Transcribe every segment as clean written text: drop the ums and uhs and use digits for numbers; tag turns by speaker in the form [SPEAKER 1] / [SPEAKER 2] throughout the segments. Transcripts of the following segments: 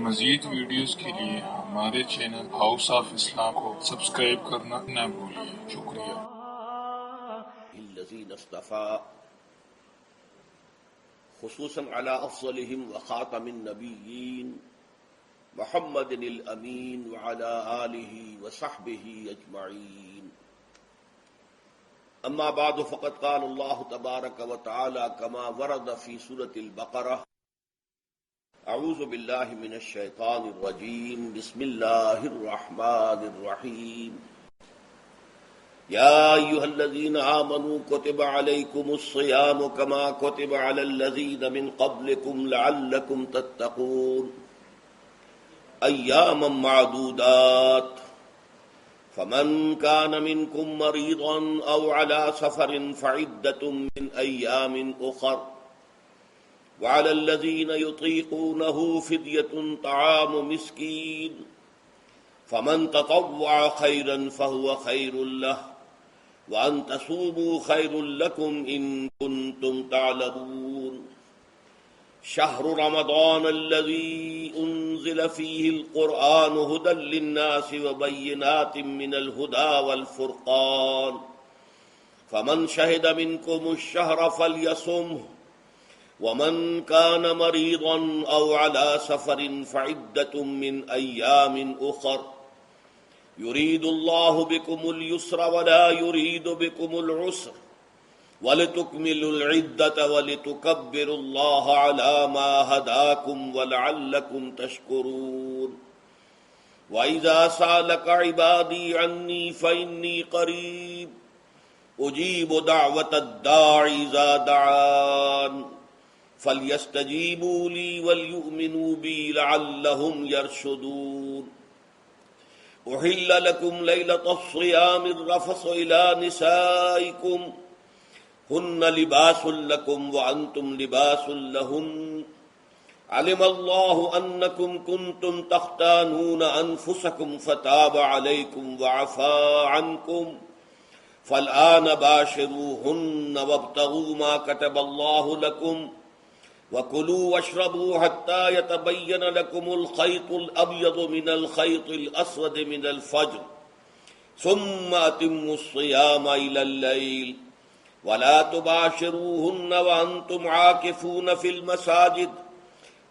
[SPEAKER 1] مزید ویڈیوز کے لیے ہمارے چینل ہاؤس آف اسلام کو سبسکرائب کرنا نہ بھولیے۔ شکریہ۔
[SPEAKER 2] الذین اصطفى خصوصا على افضلهم وخاتم النبیین محمد الامین وعلى آلہ وصحبہ اجمعین۔ اما بعد فقد قال اللہ تبارک وتعالی كما ورد فی سورة البقرہ اعوذ باللہ من الشیطان الرجیم بسم اللہ الرحمن الرحیم یا ایھا الذین آمنوا کتب علیکم الصیام کما کتب علی الذین من قبلکم لعلکم تتقون ایاما معدودات فمن كان منكم مريضا أو على سفر فعدة من أيام أخر وعلى الذين يطيقونه فدية طعام مسكين فمن تطوع خيرا فهو خير له وأن تصوموا خير لكم إن كنتم تعلمون شهر رمضان الذي أنزل فيه القرآن هدى للناس وبينات من الهدى والفرقان فمن شهد منكم الشهر فليصمه ومن كان مريضا أو على سفر فعدة من أيام أخر يريد الله بكم اليسر ولا يريد بكم العسر وَلِتُكْمِلُوا الْعِدَّةَ وَلِتُكَبِّرُوا اللَّهَ عَلَى مَا هَدَاكُمْ وَلَعَلَّكُمْ تَشْكُرُونَ وَإِذَا سَأَلَكَ عِبَادِي عَنِّي فَإِنِّي قَرِيبٌ أُجِيبُ دَعْوَةَ الدَّاعِ إِذَا دَعَانِ فَلْيَسْتَجِيبُوا لِي وَلْيُؤْمِنُوا بِي لَعَلَّهُمْ يَرْشُدُونَ أُحِلَّ لَكُمْ لَيْلَةَ الصِّيَامِ الرَّفَثُ إِلَى نِسَائِكُمْ هن لباس لكم وأنتم لباس لهن علم الله أنكم كنتم تختانون أنفسكم فتاب عليكم وعفى عنكم فالآن باشروهن وابتغوا ما كتب الله لكم وكلوا واشربوا حتى يتبين لكم الخيط الأبيض من الخيط الأسود من الفجر ثم أتموا الصيام إلى الليل ولا تباشروهن وأنتم عاكفون في المساجد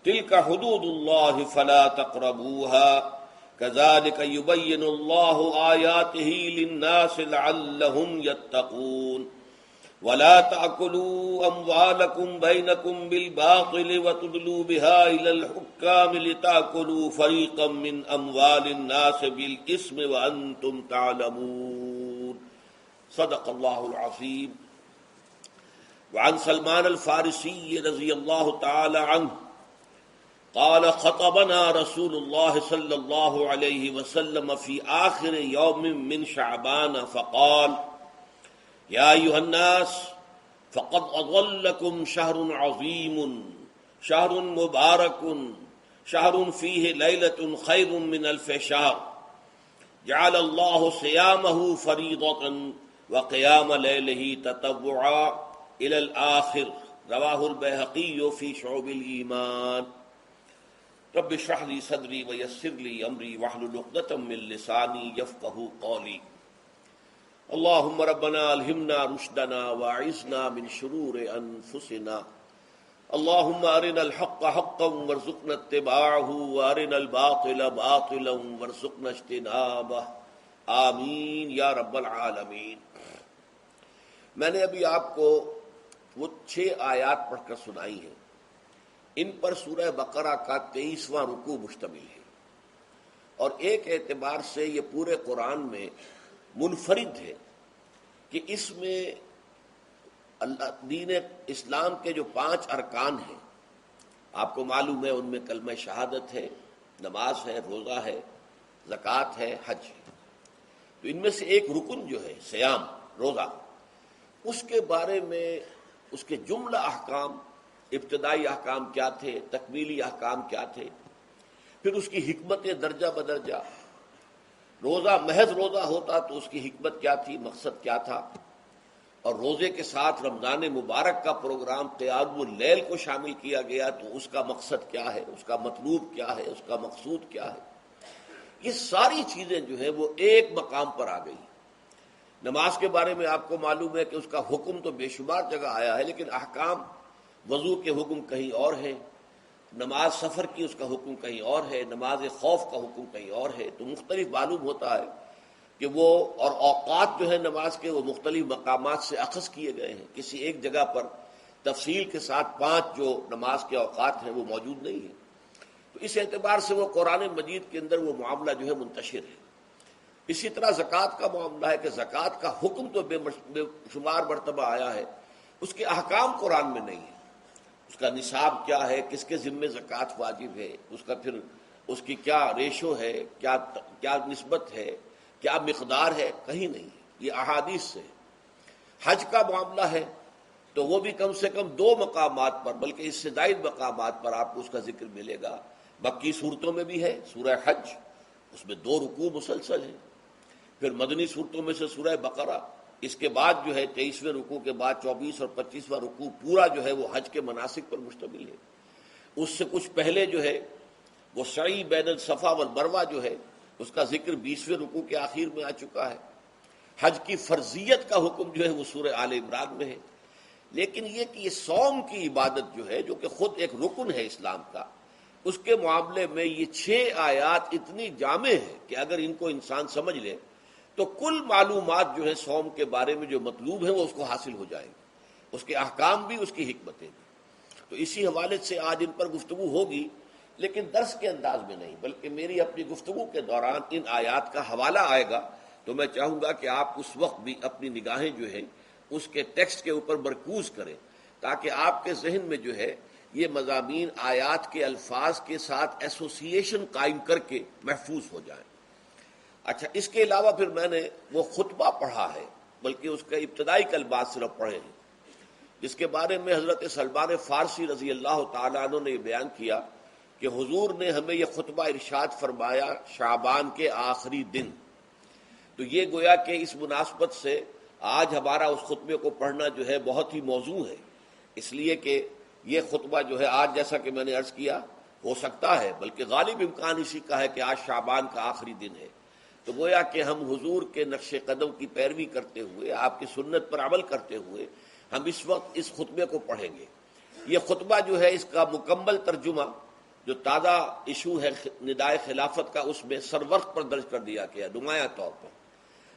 [SPEAKER 2] تلك حدود الله فلا تقربوها كذلك يبين الله آياته للناس لعلهم يتقون ولا تأكلوا أموالكم بينكم بالباطل وتدلوا بها إلى الحكام لتأكلوا فريقا من أموال الناس بالإثم وأنتم تعلمون صدق الله العظيم وعن سلمان الفارسی رضی اللہ تعالی عنہ قال خطبنا رسول اللہ صلی اللہ علیہ وسلم فی آخر یوم من شعبان فقال یا ایھا الناس فقد اضلکم شہر عظیم شہر مبارک شہر فیہ لیلۃ خیر من الف شہر جعل اللہ صیامہ فریضۃ وقیام لیلہ تطوعا الى الآخر رواہ البیہقی فی شعب الایمان رب اشرح لی صدری ویسر لی امری واحلل عقدۃ من لسانی یفقہوا قولی اللہم ربنا الہمنا رشدنا واعذنا من شرور انفسنا اللہم ارنا الحق حقا وارزقنا اتباعہ وارنا الباطل باطلا وارزقنا اجتنابہ آمین یا رب العالمین۔ میں نے ابھی آپ کو وہ 6 آیات پڑھ کر سنائی ہیں، ان پر سورہ بقرہ کا 23واں رکوع مشتمل ہے، اور ایک اعتبار سے یہ پورے قرآن میں منفرد ہے کہ اس میں دین اسلام کے جو 5 ارکان ہیں، آپ کو معلوم ہے ان میں کلمہ شہادت ہے، نماز ہے، روزہ ہے، زکوٰۃ ہے، حج ہے، تو ان میں سے ایک رکن جو ہے صیام روزہ، اس کے بارے میں اس کے جملہ احکام، ابتدائی احکام کیا تھے، تکمیلی احکام کیا تھے، پھر اس کی حکمت درجہ بدرجہ، روزہ محض روزہ ہوتا تو اس کی حکمت کیا تھی، مقصد کیا تھا، اور روزے کے ساتھ رمضان مبارک کا پروگرام قیام اللیل کو شامل کیا گیا تو اس کا مقصد کیا ہے، اس کا مطلوب کیا ہے، اس کا مقصود کیا ہے؟ یہ ساری چیزیں جو ہیں وہ ایک مقام پر آ گئی۔ نماز کے بارے میں آپ کو معلوم ہے کہ اس کا حکم تو بے شمار جگہ آیا ہے، لیکن احکام وضو کے حکم کہیں اور ہیں، نماز سفر کی اس کا حکم کہیں اور ہے، نماز خوف کا حکم کہیں اور ہے، تو مختلف معلوم ہوتا ہے کہ وہ اور اوقات جو ہے نماز کے وہ مختلف مقامات سے اخذ کیے گئے ہیں۔ کسی ایک جگہ پر تفصیل کے ساتھ 5 جو نماز کے اوقات ہیں وہ موجود نہیں ہیں، تو اس اعتبار سے وہ قرآن مجید کے اندر وہ معاملہ جو ہے منتشر ہے۔ اسی طرح زکوٰۃ کا معاملہ ہے کہ زکوٰۃ کا حکم تو بے شمار مرتبہ آیا ہے، اس کے احکام قرآن میں نہیں ہے۔ اس کا نصاب کیا ہے، کس کے ذمے زکوٰۃ واجب ہے، اس کا پھر اس کی کیا ریشو ہے، کیا نسبت ہے، کیا مقدار ہے، کہیں نہیں ہے، یہ احادیث سے۔ حج کا معاملہ ہے تو وہ بھی کم سے کم 2 مقامات پر، بلکہ اس سے زائد مقامات پر آپ کو اس کا ذکر ملے گا۔ مکی صورتوں میں بھی ہے سورہ حج، اس میں 2 رکوع مسلسل ہیں، پھر مدنی صورتوں میں سے سورہ بقرہ، اس کے بعد جو ہے 23ویں رکوع کے بعد 24 اور 25واں رکوع پورا جو ہے وہ حج کے مناسک پر مشتمل ہے۔ اس سے کچھ پہلے جو ہے وہ سعی بین الصفا والمروہ جو ہے اس کا ذکر 20ویں رکوع کے آخر میں آ چکا ہے۔ حج کی فرضیت کا حکم جو ہے وہ سورہ آل عمران میں ہے۔ لیکن یہ کہ یہ صوم کی عبادت جو ہے، جو کہ خود ایک رکن ہے اسلام کا، اس کے معاملے میں یہ 6 آیات اتنی جامع ہیں کہ اگر ان کو انسان سمجھ لے تو کل معلومات جو ہے صوم کے بارے میں جو مطلوب ہیں وہ اس کو حاصل ہو جائیں گے، اس کے احکام بھی، اس کی حکمتیں بھی۔ تو اسی حوالے سے آج ان پر گفتگو ہوگی، لیکن درس کے انداز میں نہیں، بلکہ میری اپنی گفتگو کے دوران ان آیات کا حوالہ آئے گا، تو میں چاہوں گا کہ آپ اس وقت بھی اپنی نگاہیں جو ہیں اس کے ٹیکسٹ کے اوپر مرکوز کریں، تاکہ آپ کے ذہن میں جو ہے یہ مضامین آیات کے الفاظ کے ساتھ ایسوسیشن قائم کر کے محفوظ ہو جائیں۔ اچھا، اس کے علاوہ پھر میں نے وہ خطبہ پڑھا ہے، بلکہ اس کے ابتدائی کلمات صرف پڑھے ہیں، جس کے بارے میں حضرت سلمان فارسی رضی اللہ تعالیٰ عنہ نے یہ بیان کیا کہ حضور نے ہمیں یہ خطبہ ارشاد فرمایا شعبان کے آخری دن۔ تو یہ گویا کہ اس مناسبت سے آج ہمارا اس خطبے کو پڑھنا جو ہے بہت ہی موزوں ہے، اس لیے کہ یہ خطبہ جو ہے آج، جیسا کہ میں نے عرض کیا، ہو سکتا ہے بلکہ غالب امکان اسی کا ہے کہ آج شعبان کا آخری دن ہے، تو گویا کہ ہم حضور کے نقش قدم کی پیروی کرتے ہوئے، آپ کی سنت پر عمل کرتے ہوئے ہم اس وقت اس خطبے کو پڑھیں گے۔ یہ خطبہ جو ہے اس کا مکمل ترجمہ جو تازہ ایشو ہے ندائے خلافت کا، اس میں سرورق پر درج کر دیا گیا نمایاں طور پر۔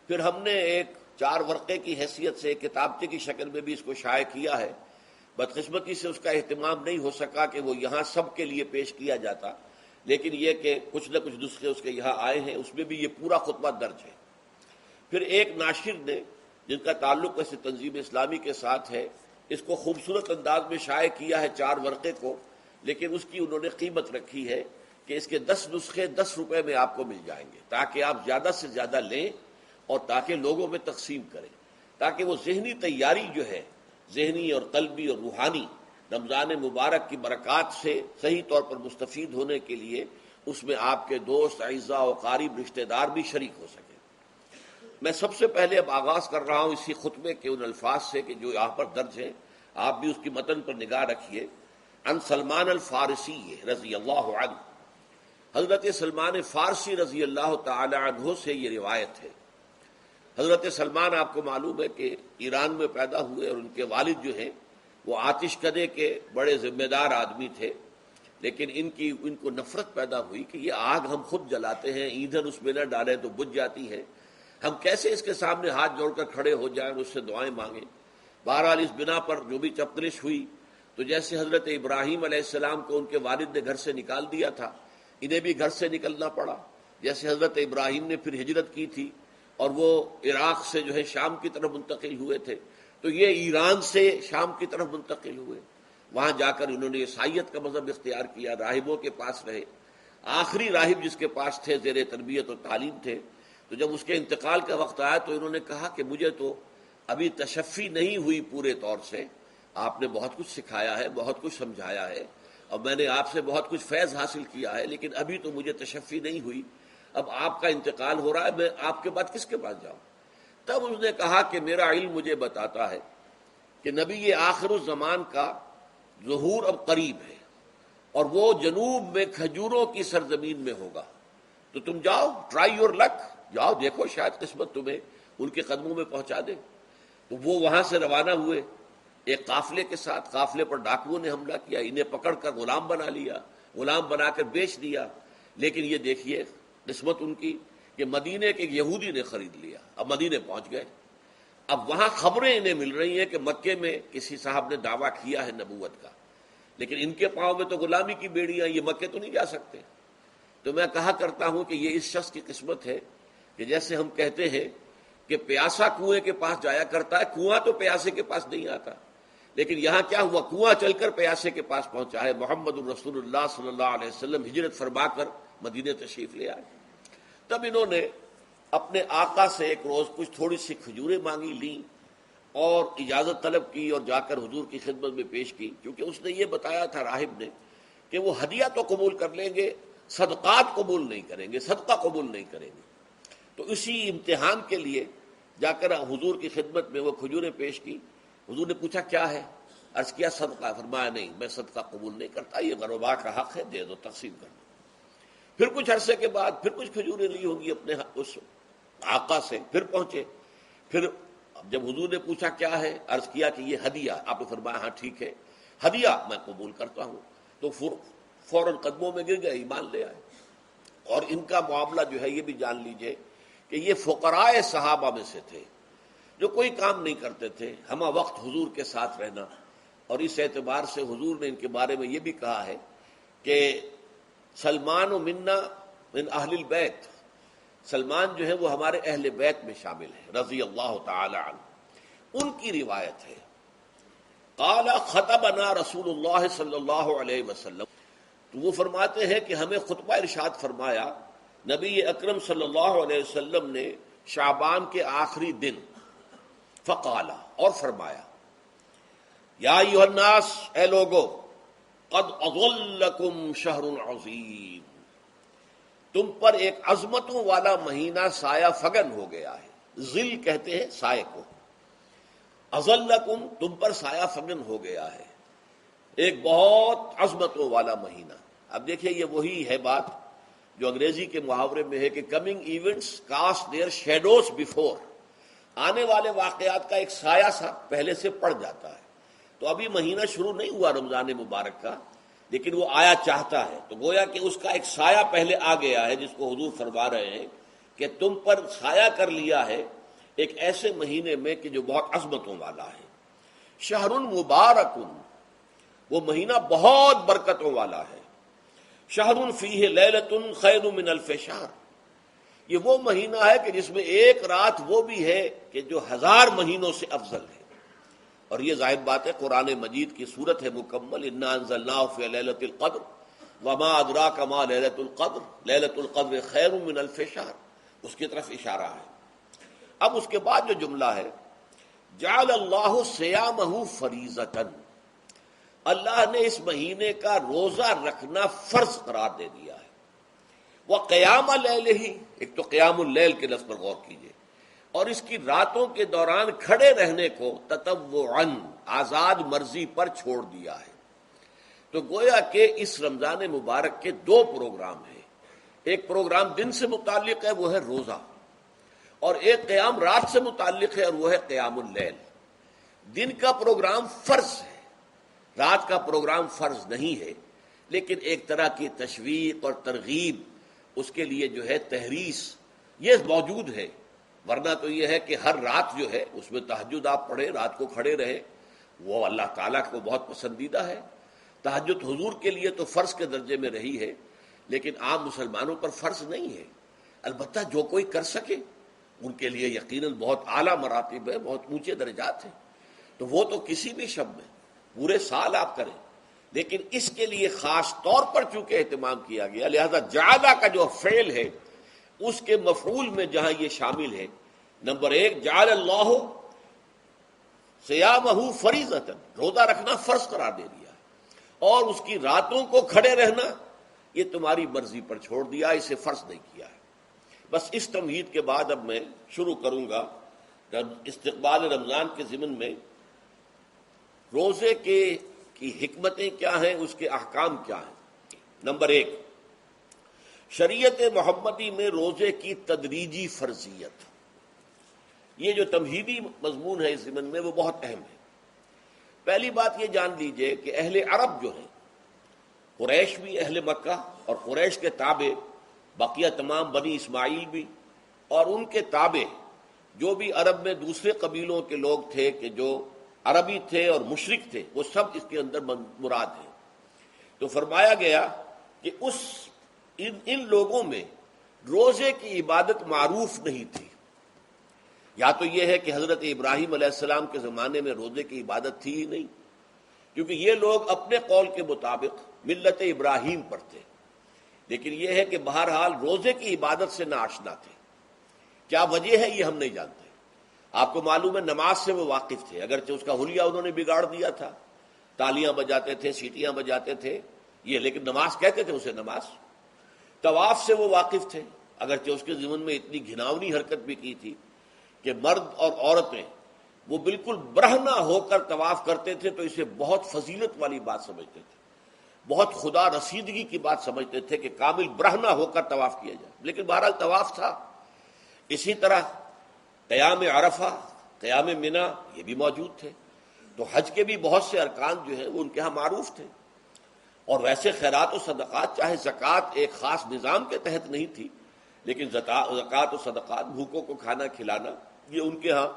[SPEAKER 2] پھر ہم نے ایک 4 ورقے کی حیثیت سے کتابچے کی شکل میں بھی اس کو شائع کیا ہے، بدقسمتی سے اس کا اہتمام نہیں ہو سکا کہ وہ یہاں سب کے لیے پیش کیا جاتا، لیکن یہ کہ کچھ نہ کچھ نسخے اس کے یہاں آئے ہیں، اس میں بھی یہ پورا خطبہ درج ہے۔ پھر ایک ناشر نے جن کا تعلق ایسے تنظیم اسلامی کے ساتھ ہے، اس کو خوبصورت انداز میں شائع کیا ہے 4 ورقے کو، لیکن اس کی انہوں نے قیمت رکھی ہے کہ اس کے 10 نسخے 10 روپے میں آپ کو مل جائیں گے، تاکہ آپ زیادہ سے زیادہ لیں اور تاکہ لوگوں میں تقسیم کریں، تاکہ وہ ذہنی تیاری جو ہے، ذہنی اور قلبی اور روحانی، رمضان مبارک کی برکات سے صحیح طور پر مستفید ہونے کے لیے اس میں آپ کے دوست، اعزاء و قریب رشتہ دار بھی شریک ہو سکیں۔ میں سب سے پہلے اب آغاز کر رہا ہوں اسی خطبے کے ان الفاظ سے کہ جو یہاں پر درج ہیں، آپ بھی اس کی متن پر نگاہ رکھیے۔ ان سلمان الفارسی رضی اللہ عنہ، حضرت سلمان فارسی رضی اللہ تعالی عنہ سے یہ روایت ہے۔ حضرت سلمان آپ کو معلوم ہے کہ ایران میں پیدا ہوئے، اور ان کے والد جو ہیں وہ آتش کدے کے بڑے ذمہ دار آدمی تھے، لیکن ان کو نفرت پیدا ہوئی کہ یہ آگ ہم خود جلاتے ہیں، ایندھن اس میں نہ ڈالیں تو بجھ جاتی ہے، ہم کیسے اس کے سامنے ہاتھ جوڑ کر کھڑے ہو جائیں اور اس سے دعائیں مانگیں۔ بہرحال اس بنا پر جو بھی چپقلش ہوئی، تو جیسے حضرت ابراہیم علیہ السلام کو ان کے والد نے گھر سے نکال دیا تھا، انہیں بھی گھر سے نکلنا پڑا، جیسے حضرت ابراہیم نے پھر ہجرت کی تھی اور وہ عراق سے جو ہے شام کی طرف منتقل ہوئے تھے، تو یہ ایران سے شام کی طرف منتقل ہوئے، وہاں جا کر انہوں نے عیسائیت کا مذہب اختیار کیا، راہبوں کے پاس رہے، آخری راہب جس کے پاس تھے زیر تربیت و تعلیم تھے، تو جب اس کے انتقال کا وقت آیا تو انہوں نے کہا کہ مجھے تو ابھی تشفی نہیں ہوئی پورے طور سے، آپ نے بہت کچھ سکھایا ہے، بہت کچھ سمجھایا ہے، اور میں نے آپ سے بہت کچھ فیض حاصل کیا ہے، لیکن ابھی تو مجھے تشفی نہیں ہوئی، اب آپ کا انتقال ہو رہا ہے، میں آپ کے بعد کس کے پاس جاؤں؟ تب اس نے کہا کہ میرا علم مجھے بتاتا ہے کہ نبی آخر الزمان کا ظہور اب قریب ہے اور وہ جنوب میں کھجوروں کی سرزمین میں ہوگا، تو تم جاؤ، ٹرائی یور لک، جاؤ دیکھو شاید قسمت تمہیں ان کے قدموں میں پہنچا دے۔ تو وہ وہاں سے روانہ ہوئے ایک قافلے کے ساتھ، قافلے پر ڈاکوؤں نے حملہ کیا، انہیں پکڑ کر غلام بنا لیا، غلام بنا کر بیچ دیا۔ لیکن یہ دیکھیے قسمت ان کی کہ مدینے کے ایک یہودی نے خرید لیا، اب مدینے پہنچ گئے۔ اب وہاں خبریں انہیں مل رہی ہیں کہ مکے میں کسی صاحب نے دعویٰ کیا ہے نبوت کا، لیکن ان کے پاؤں میں تو غلامی کی بیڑیاں، یہ مکے تو نہیں جا سکتے۔ تو میں کہا کرتا ہوں کہ یہ اس شخص کی قسمت ہے کہ جیسے ہم کہتے ہیں کہ پیاسا کنویں کے پاس جایا کرتا ہے، کنواں تو پیاسے کے پاس نہیں آتا، لیکن یہاں کیا ہوا، کنواں چل کر پیاسے کے پاس پہنچا ہے۔ محمد الرسول اللہ صلی اللہ علیہ وسلم ہجرت فرما کر مدینے تشریف لے آئے۔ تب انہوں نے اپنے آقا سے ایک روز کچھ تھوڑی سی کھجوریں مانگی، لیں اور اجازت طلب کی اور جا کر حضور کی خدمت میں پیش کی، کیونکہ اس نے یہ بتایا تھا راہب نے کہ وہ ہدیہ تو قبول کر لیں گے، صدقات قبول نہیں کریں گے، صدقہ قبول نہیں کریں گے۔ تو اسی امتحان کے لیے جا کر حضور کی خدمت میں وہ کھجوریں پیش کی۔ حضور نے پوچھا کیا ہے، عرض کیا صدقہ، فرمایا نہیں میں صدقہ قبول نہیں کرتا، یہ غربا کا حق ہے، دے دو، تقسیم کر دو۔ پھر کچھ عرصے کے بعد پھر کچھ کھجوریں لی ہوں گی اپنے اس آقا سے، پھر پہنچے، پھر جب حضور نے پوچھا کیا ہے، عرض کیا کہ یہ ہدیہ، آپ نے فرمایا ہاں ٹھیک ہے، ہدیہ میں قبول کرتا ہوں۔ تو فوراً قدموں میں گر گئے، ایمان لے آئے۔ اور ان کا معاملہ جو ہے یہ بھی جان لیجئے کہ یہ فقراء صحابہ میں سے تھے جو کوئی کام نہیں کرتے تھے، ہمہ وقت حضور کے ساتھ رہنا، اور اس اعتبار سے حضور نے ان کے بارے میں یہ بھی کہا ہے کہ سلمان و منا من اہل البیت، سلمان جو ہے وہ ہمارے اہل بیت میں شامل ہے رضی اللہ تعالی عنہ۔ ان کی روایت ہے قال خطبنا رسول اللہ صلی اللہ علیہ وسلم، تو وہ فرماتے ہیں کہ ہمیں خطبہ ارشاد فرمایا نبی اکرم صلی اللہ علیہ وسلم نے شعبان کے آخری دن، فقالا، اور فرمایا یا ایھا الناس، اے لوگو، قد اظلکم شہر عظیم، تم پر ایک عظمتوں والا مہینہ سایہ فگن ہو گیا ہے۔ ظل کہتے ہیں سائے کو، اظلکم تم پر سایہ فگن ہو گیا ہے، ایک بہت عظمتوں والا مہینہ۔ اب دیکھیں یہ وہی ہے بات جو انگریزی کے محاورے میں ہے کہ coming events cast their shadows before, آنے والے واقعات کا ایک سایہ سا پہلے سے پڑ جاتا ہے۔ تو ابھی مہینہ شروع نہیں ہوا رمضان مبارک کا، لیکن وہ آیا چاہتا ہے، تو گویا کہ اس کا ایک سایہ پہلے آ گیا ہے، جس کو حضور فرما رہے ہیں کہ تم پر سایہ کر لیا ہے ایک ایسے مہینے میں کہ جو بہت عظمتوں والا ہے۔ شہر مبارک، وہ مہینہ بہت برکتوں والا ہے۔ شہر فیہ لیلۃ خیر من الف شہر، یہ وہ مہینہ ہے کہ جس میں ایک رات وہ بھی ہے کہ جو 1000 مہینوں سے افضل ہے۔ اور یہ ظاہر بات ہے قرآن مجید کی صورت ہے مکمل، انا انزلناہ فی لیلۃ القدر وما ادراک ما لیلۃ القدر لیلۃ القدر خیر من الف شہر، اس کی طرف اشارہ ہے۔ اب اس کے بعد جو جملہ ہے جعل اللہ صیامہ فریضۃ، اللہ نے اس مہینے کا روزہ رکھنا فرض قرار دے دیا ہے۔ وقیام لیلہ، ایک تو قیام اللیل کے لفظ پر غور کیجیے، اور اس کی راتوں کے دوران کھڑے رہنے کو تطوعاً، آزاد مرضی پر چھوڑ دیا ہے۔ تو گویا کہ اس رمضان مبارک کے 2 پروگرام ہیں، ایک پروگرام دن سے متعلق ہے وہ ہے روزہ، اور ایک قیام رات سے متعلق ہے اور وہ ہے قیام اللیل۔ دن کا پروگرام فرض ہے، رات کا پروگرام فرض نہیں ہے، لیکن ایک طرح کی تشویق اور ترغیب، اس کے لیے جو ہے تحریص، یہ موجود ہے۔ ورنہ تو یہ ہے کہ ہر رات جو ہے اس میں تہجد آپ پڑھیں، رات کو کھڑے رہے، وہ اللہ تعالیٰ کو بہت پسندیدہ ہے۔ تہجد حضور کے لیے تو فرض کے درجے میں رہی ہے، لیکن عام مسلمانوں پر فرض نہیں ہے۔ البتہ جو کوئی کر سکے ان کے لیے یقیناً بہت اعلیٰ مراتب ہے، بہت اونچے درجات ہیں، تو وہ تو کسی بھی شب میں پورے سال آپ کریں، لیکن اس کے لیے خاص طور پر چونکہ اہتمام کیا گیا، لہذا جعلہ کا جو فعل ہے اس کے مفعول میں جہاں یہ شامل ہے، نمبر 1 جعل اللہ صیامہ فریضۃ، روزہ رکھنا فرض قرار دے دیا، اور اس کی راتوں کو کھڑے رہنا یہ تمہاری مرضی پر چھوڑ دیا، اسے فرض نہیں کیا ہے۔ بس اس تمہید کے بعد اب میں شروع کروں گا استقبال رمضان کے ضمن میں روزے کی حکمتیں کیا ہیں، اس کے احکام کیا ہیں۔ نمبر 1، شریعت محمدی میں روزے کی تدریجی فرضیت۔ یہ جو تمہیدی مضمون ہے اس ضمن میں وہ بہت اہم ہے۔ پہلی بات یہ جان لیجئے کہ اہل عرب جو ہیں، قریش بھی، اہل مکہ اور قریش کے تابع بقیہ تمام بنی اسماعیل بھی، اور ان کے تابع جو بھی عرب میں دوسرے قبیلوں کے لوگ تھے کہ جو عربی تھے اور مشرک تھے، وہ سب اس کے اندر مراد ہیں۔ تو فرمایا گیا کہ ان لوگوں میں روزے کی عبادت معروف نہیں تھی۔ یا تو یہ ہے کہ حضرت ابراہیم علیہ السلام کے زمانے میں روزے کی عبادت تھی ہی نہیں، کیونکہ یہ لوگ اپنے قول کے مطابق ملت ابراہیم پر تھے، لیکن یہ ہے کہ بہرحال روزے کی عبادت سے ناآشنا تھے۔ کیا وجہ ہے یہ ہم نہیں جانتے۔ آپ کو معلوم ہے نماز سے وہ واقف تھے، اگرچہ اس کا حلیہ انہوں نے بگاڑ دیا تھا، تالیاں بجاتے تھے، سیٹیاں بجاتے تھے یہ، لیکن نماز کہتے تھے اسے نماز۔ طواف سے وہ واقف تھے، اگرچہ اس کے ضمن میں اتنی گھناؤنی حرکت بھی کی تھی کہ مرد اور عورتیں وہ بالکل برہنہ ہو کر طواف کرتے تھے، تو اسے بہت فضیلت والی بات سمجھتے تھے، بہت خدا رسیدگی کی بات سمجھتے تھے کہ کامل برہنہ ہو کر طواف کیا جائے، لیکن بہرحال طواف تھا۔ اسی طرح قیام عرفہ، قیام منی یہ بھی موجود تھے۔ تو حج کے بھی بہت سے ارکان جو ہیں وہ ان کے ہاں معروف تھے، اور ویسے خیرات و صدقات، چاہے زکوٰۃ ایک خاص نظام کے تحت نہیں تھی، لیکن زکوٰۃ و صدقات، بھوکوں کو کھانا کھلانا، یہ ان کے ہاں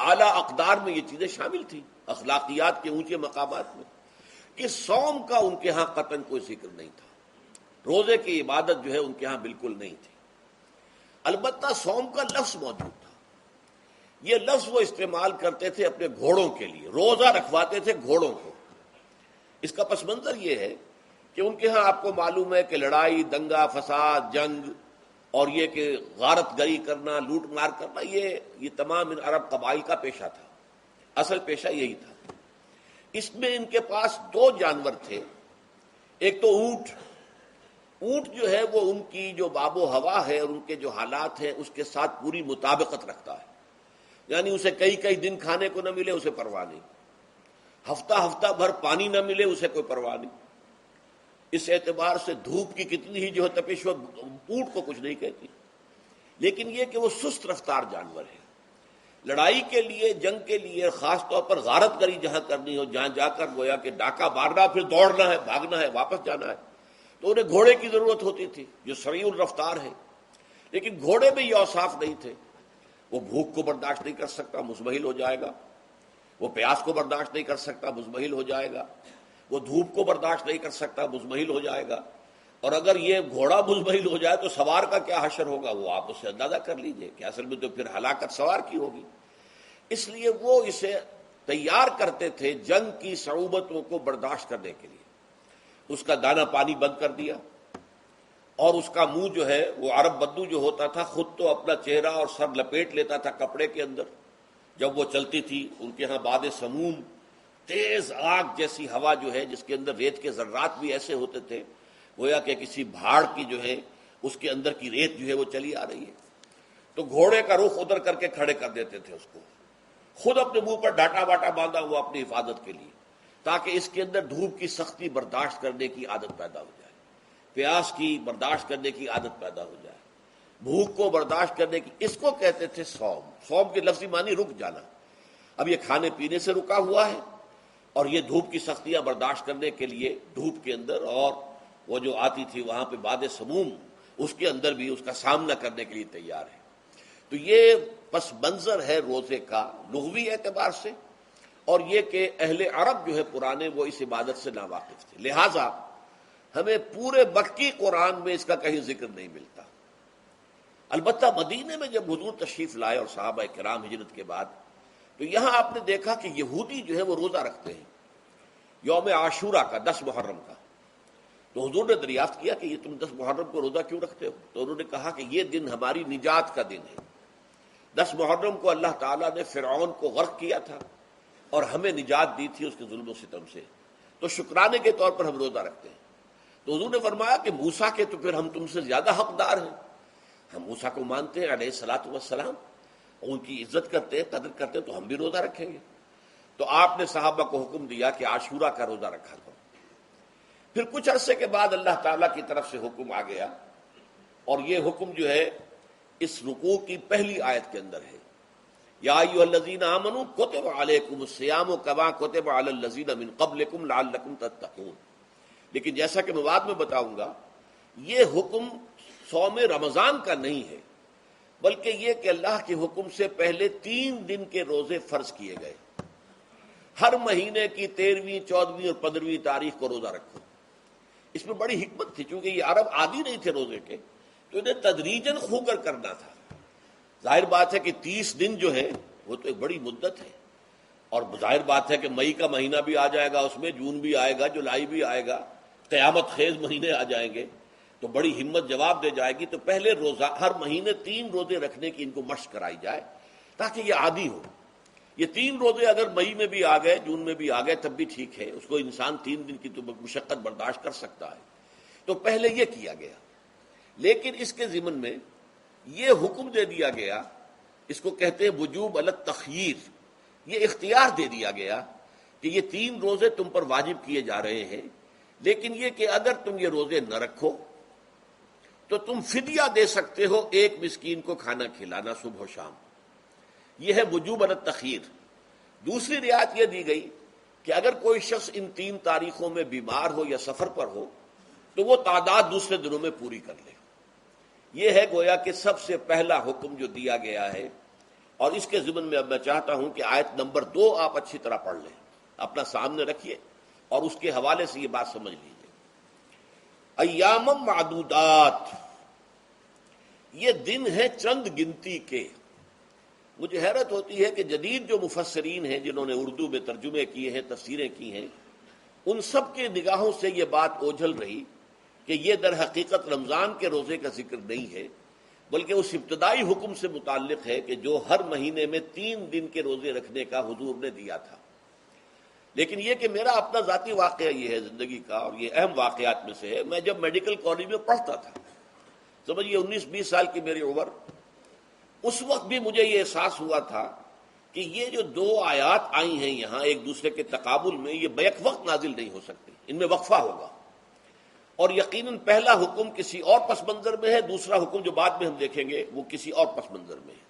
[SPEAKER 2] اعلیٰ اقدار میں یہ چیزیں شامل تھیں، اخلاقیات کے اونچے مقامات میں۔ کہ صوم کا ان کے ہاں قطعاً کوئی ذکر نہیں تھا، روزے کی عبادت جو ہے ان کے ہاں بالکل نہیں تھی۔ البتہ صوم کا لفظ موجود تھا، یہ لفظ وہ استعمال کرتے تھے اپنے گھوڑوں کے لیے، روزہ رکھواتے تھے گھوڑوں کو۔ اس کا پس منظر یہ ہے کہ ان کے ہاں آپ کو معلوم ہے کہ لڑائی، دنگا فساد، جنگ، اور یہ کہ غارت گری کرنا، لوٹ مار کرنا، یہ تمام ان عرب قبائل کا پیشہ تھا، اصل پیشہ یہی تھا۔ اس میں ان کے پاس 2 جانور تھے، ایک تو اونٹ۔ اونٹ جو ہے وہ ان کی جو باب و ہوا ہے اور ان کے جو حالات ہیں اس کے ساتھ پوری مطابقت رکھتا ہے، یعنی اسے کئی دن کھانے کو نہ ملے اسے پرواہ نہیں، ہفتہ بھر پانی نہ ملے اسے کوئی پرواہ نہیں۔ اس اعتبار سے دھوپ کی کتنی ہی جو ہے تپش ہو، اونٹ کو کچھ نہیں کہتی، لیکن یہ کہ وہ سست رفتار جانور ہے۔ لڑائی کے لیے، جنگ کے لیے، خاص طور پر غارت گری جہاں کرنی ہو، جہاں جا کر گویا کہ ڈاکہ مارنا، پھر دوڑنا ہے، بھاگنا ہے، واپس جانا ہے، تو انہیں گھوڑے کی ضرورت ہوتی تھی جو سریع الرفتار ہے، لیکن گھوڑے میں یہ اوصاف نہیں تھے۔ وہ بھوک کو برداشت نہیں کر سکتا، مزمحل ہو جائے گا، وہ پیاس کو برداشت نہیں کر سکتا، مزمحل ہو جائے گا، وہ دھوپ کو برداشت نہیں کر سکتا، مزمحل ہو جائے گا، اور اگر یہ گھوڑا مزمحل ہو جائے تو سوار کا کیا حشر ہوگا، وہ آپ اس سے اندازہ کر لیجئے کہ اصل میں تو پھر ہلاکت سوار کی ہوگی۔ اس لیے وہ اسے تیار کرتے تھے جنگ کی صعوبتوں کو برداشت کرنے کے لیے۔ اس کا دانہ پانی بند کر دیا، اور اس کا منہ جو ہے وہ عرب بدو جو ہوتا تھا خود تو اپنا چہرہ اور سر لپیٹ لیتا تھا کپڑے کے اندر، جب وہ چلتی تھی ان کے ہاں باد سموم، تیز آگ جیسی ہوا جو ہے جس کے اندر ریت کے ذرات بھی ایسے ہوتے تھے گویا کہ کسی بھاڑ کی جو ہے اس کے اندر کی ریت جو ہے وہ چلی آ رہی ہے، تو گھوڑے کا رخ ادھر کر کے کھڑے کر دیتے تھے اس کو، خود اپنے منہ پر ڈاٹا واٹا باندھا ہوا اپنی حفاظت کے لیے، تاکہ اس کے اندر دھوپ کی سختی برداشت کرنے کی عادت پیدا ہو جائے، پیاس کی برداشت کرنے کی عادت پیدا ہو جائے، بھوک کو برداشت کرنے کی۔ اس کو کہتے تھے صوم۔ صوم کے لفظی معنی رک جانا۔ اب یہ کھانے پینے سے رکا ہوا ہے، اور یہ دھوپ کی سختیاں برداشت کرنے کے لیے دھوپ کے اندر، اور وہ جو آتی تھی وہاں پہ باد سموم، اس کے اندر بھی اس کا سامنا کرنے کے لیے تیار ہے۔ تو یہ پس منظر ہے روزے کا لغوی اعتبار سے، اور یہ کہ اہل عرب جو ہے پرانے وہ اس عبادت سے ناواقف تھے، لہٰذا ہمیں پورے مکی قرآن میں اس کا کہیں ذکر نہیں ملتا۔ البتہ مدینے میں جب حضور تشریف لائے اور صحابہ کرام ہجرت کے بعد، تو یہاں آپ نے دیکھا کہ یہودی جو ہے وہ روزہ رکھتے ہیں یوم عاشورہ کا، 10 محرم کا۔ تو حضور نے دریافت کیا کہ یہ تم 10 محرم کو روزہ کیوں رکھتے ہو؟ تو انہوں نے کہا کہ یہ دن ہماری نجات کا دن ہے۔ 10 محرم کو اللہ تعالیٰ نے فرعون کو غرق کیا تھا اور ہمیں نجات دی تھی اس کے ظلم و ستم سے، تو شکرانے کے طور پر ہم روزہ رکھتے ہیں۔ تو حضور نے فرمایا کہ موسیٰ کے تو پھر ہم تم سے زیادہ حقدار ہیں، ہم موسیٰ کو مانتے ہیں علیہ الصلاۃ والسلام، ان کی عزت کرتے ہیں، قدر کرتے ہیں، تو ہم بھی روزہ رکھیں گے۔ تو آپ نے صحابہ کو حکم دیا کہ عاشورہ کا روزہ رکھا کرو۔ پھر کچھ عرصے کے بعد اللہ تعالیٰ کی طرف سے حکم آ گیا، اور یہ حکم جو ہے اس رکوع کی پہلی آیت کے اندر ہے، یا ایھا الذین آمنوا کتب علیکم الصیام کما کتب علی الذین من قبلکم لعلکم تتقون۔ لیکن جیسا کہ میں بعد میں بتاؤں گا، یہ حکم صوم رمضان کا نہیں ہے، بلکہ یہ کہ اللہ کے حکم سے پہلے 3 دن کے روزے فرض کیے گئے۔ ہر مہینے کی 13ویں، 14ویں اور 15ویں تاریخ کو روزہ رکھو۔ اس میں بڑی حکمت تھی، چونکہ یہ عرب عادی نہیں تھے روزے کے، تو انہیں تدریجاً خو کر کرنا تھا۔ ظاہر بات ہے کہ 30 دن جو ہے وہ تو ایک بڑی مدت ہے، اور ظاہر بات ہے کہ مئی کا مہینہ بھی آ جائے گا، اس میں جون بھی آئے گا، جولائی بھی آئے گا، قیامت خیز مہینے آ جائیں گے، تو بڑی ہمت جواب دے جائے گی۔ تو پہلے روزہ ہر مہینے 3 روزے رکھنے کی ان کو مشق کرائی جائے تاکہ یہ عادی ہو۔ یہ 3 روزے اگر مئی میں بھی آ گئے، جون میں بھی آ گئے، تب بھی ٹھیک ہے، اس کو انسان 3 دن کی تو مشقت برداشت کر سکتا ہے۔ تو پہلے یہ کیا گیا، لیکن اس کے ضمن میں یہ حکم دے دیا گیا، اس کو کہتے ہیں وجوب علی التخییر، یہ اختیار دے دیا گیا کہ یہ 3 روزے تم پر واجب کیے جا رہے ہیں، لیکن یہ کہ اگر تم یہ روزے نہ رکھو تو تم فدیہ دے سکتے ہو، 1 مسکین کو کھانا کھلانا صبح و شام۔ یہ ہے وجوب علی التخییر۔ دوسری رعایت یہ دی گئی کہ اگر کوئی شخص ان 3 تاریخوں میں بیمار ہو یا سفر پر ہو تو وہ تعداد دوسرے دنوں میں پوری کر لے۔ یہ ہے گویا کہ سب سے پہلا حکم جو دیا گیا ہے، اور اس کے ضمن میں اب میں چاہتا ہوں کہ آیت نمبر 2 آپ اچھی طرح پڑھ لیں، اپنا سامنے رکھیے اور اس کے حوالے سے یہ بات سمجھ لیجیے۔ ایام معدودات، یہ دن ہے چند گنتی کے۔ مجھے حیرت ہوتی ہے کہ جدید جو مفسرین ہیں جنہوں نے اردو میں ترجمے کیے ہیں، تفسیریں کی ہیں، ان سب کے نگاہوں سے یہ بات اوجھل رہی کہ یہ در حقیقت رمضان کے روزے کا ذکر نہیں ہے، بلکہ اس ابتدائی حکم سے متعلق ہے کہ جو ہر مہینے میں 3 دن کے روزے رکھنے کا حضور نے دیا تھا۔ لیکن یہ کہ میرا اپنا ذاتی واقعہ یہ ہے زندگی کا، اور یہ اہم واقعات میں سے ہے، میں جب میڈیکل کالج میں پڑھتا تھا، سمجھیے 19-20 سال کی میری عمر، اس وقت بھی مجھے یہ احساس ہوا تھا کہ یہ جو 2 آیات آئی ہیں یہاں ایک دوسرے کے تقابل میں، یہ بیک وقت نازل نہیں ہو سکتی، ان میں وقفہ ہوگا، اور یقیناً پہلا حکم کسی اور پس منظر میں ہے، دوسرا حکم جو بعد میں ہم دیکھیں گے وہ کسی اور پس منظر میں ہے۔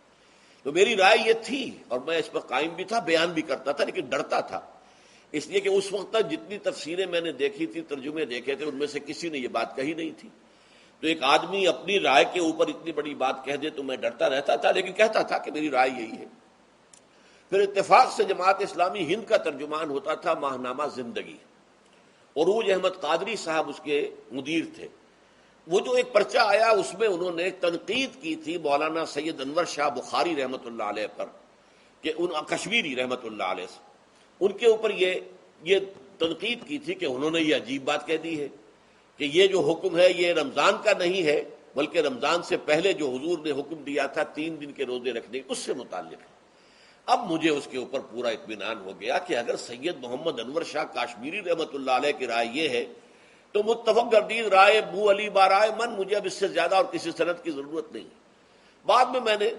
[SPEAKER 2] تو میری رائے یہ تھی، اور میں اس پر قائم بھی تھا، بیان بھی کرتا تھا، لیکن ڈرتا تھا، اس لیے کہ اس وقت تک جتنی تفسیریں میں نے دیکھی تھی، ترجمے دیکھے تھے، ان میں سے کسی نے یہ بات کہی نہیں تھی۔ تو ایک آدمی اپنی رائے کے اوپر اتنی بڑی بات کہہ دے تو میں ڈرتا رہتا تھا، لیکن کہتا تھا کہ میری رائے یہی ہے۔ پھر اتفاق سے جماعت اسلامی ہند کا ترجمان ہوتا تھا ماہنامہ زندگی، عروج احمد قادری صاحب اس کے مدیر تھے۔ وہ جو ایک پرچہ آیا اس میں انہوں نے تنقید کی تھی مولانا سید انور شاہ بخاری رحمۃ اللہ علیہ پر، کہ کشمیری رحمۃ اللہ علیہ سے، ان کے اوپر یہ تنقید کی تھی کہ انہوں نے یہ عجیب بات کہہ دی ہے کہ یہ جو حکم ہے یہ رمضان کا نہیں ہے، بلکہ رمضان سے پہلے جو حضور نے حکم دیا تھا 3 دن کے روزے رکھنے، اس سے متعلق ہے۔ اب مجھے اس کے اوپر پورا اطمینان ہو گیا کہ اگر سید محمد انور شاہ کاشمیری رحمۃ اللہ علیہ کی رائے یہ ہے تو متفق گردید رائے بو علی بارائے من، مجھے اب اس سے زیادہ اور کسی سند کی ضرورت نہیں۔ بعد میں نے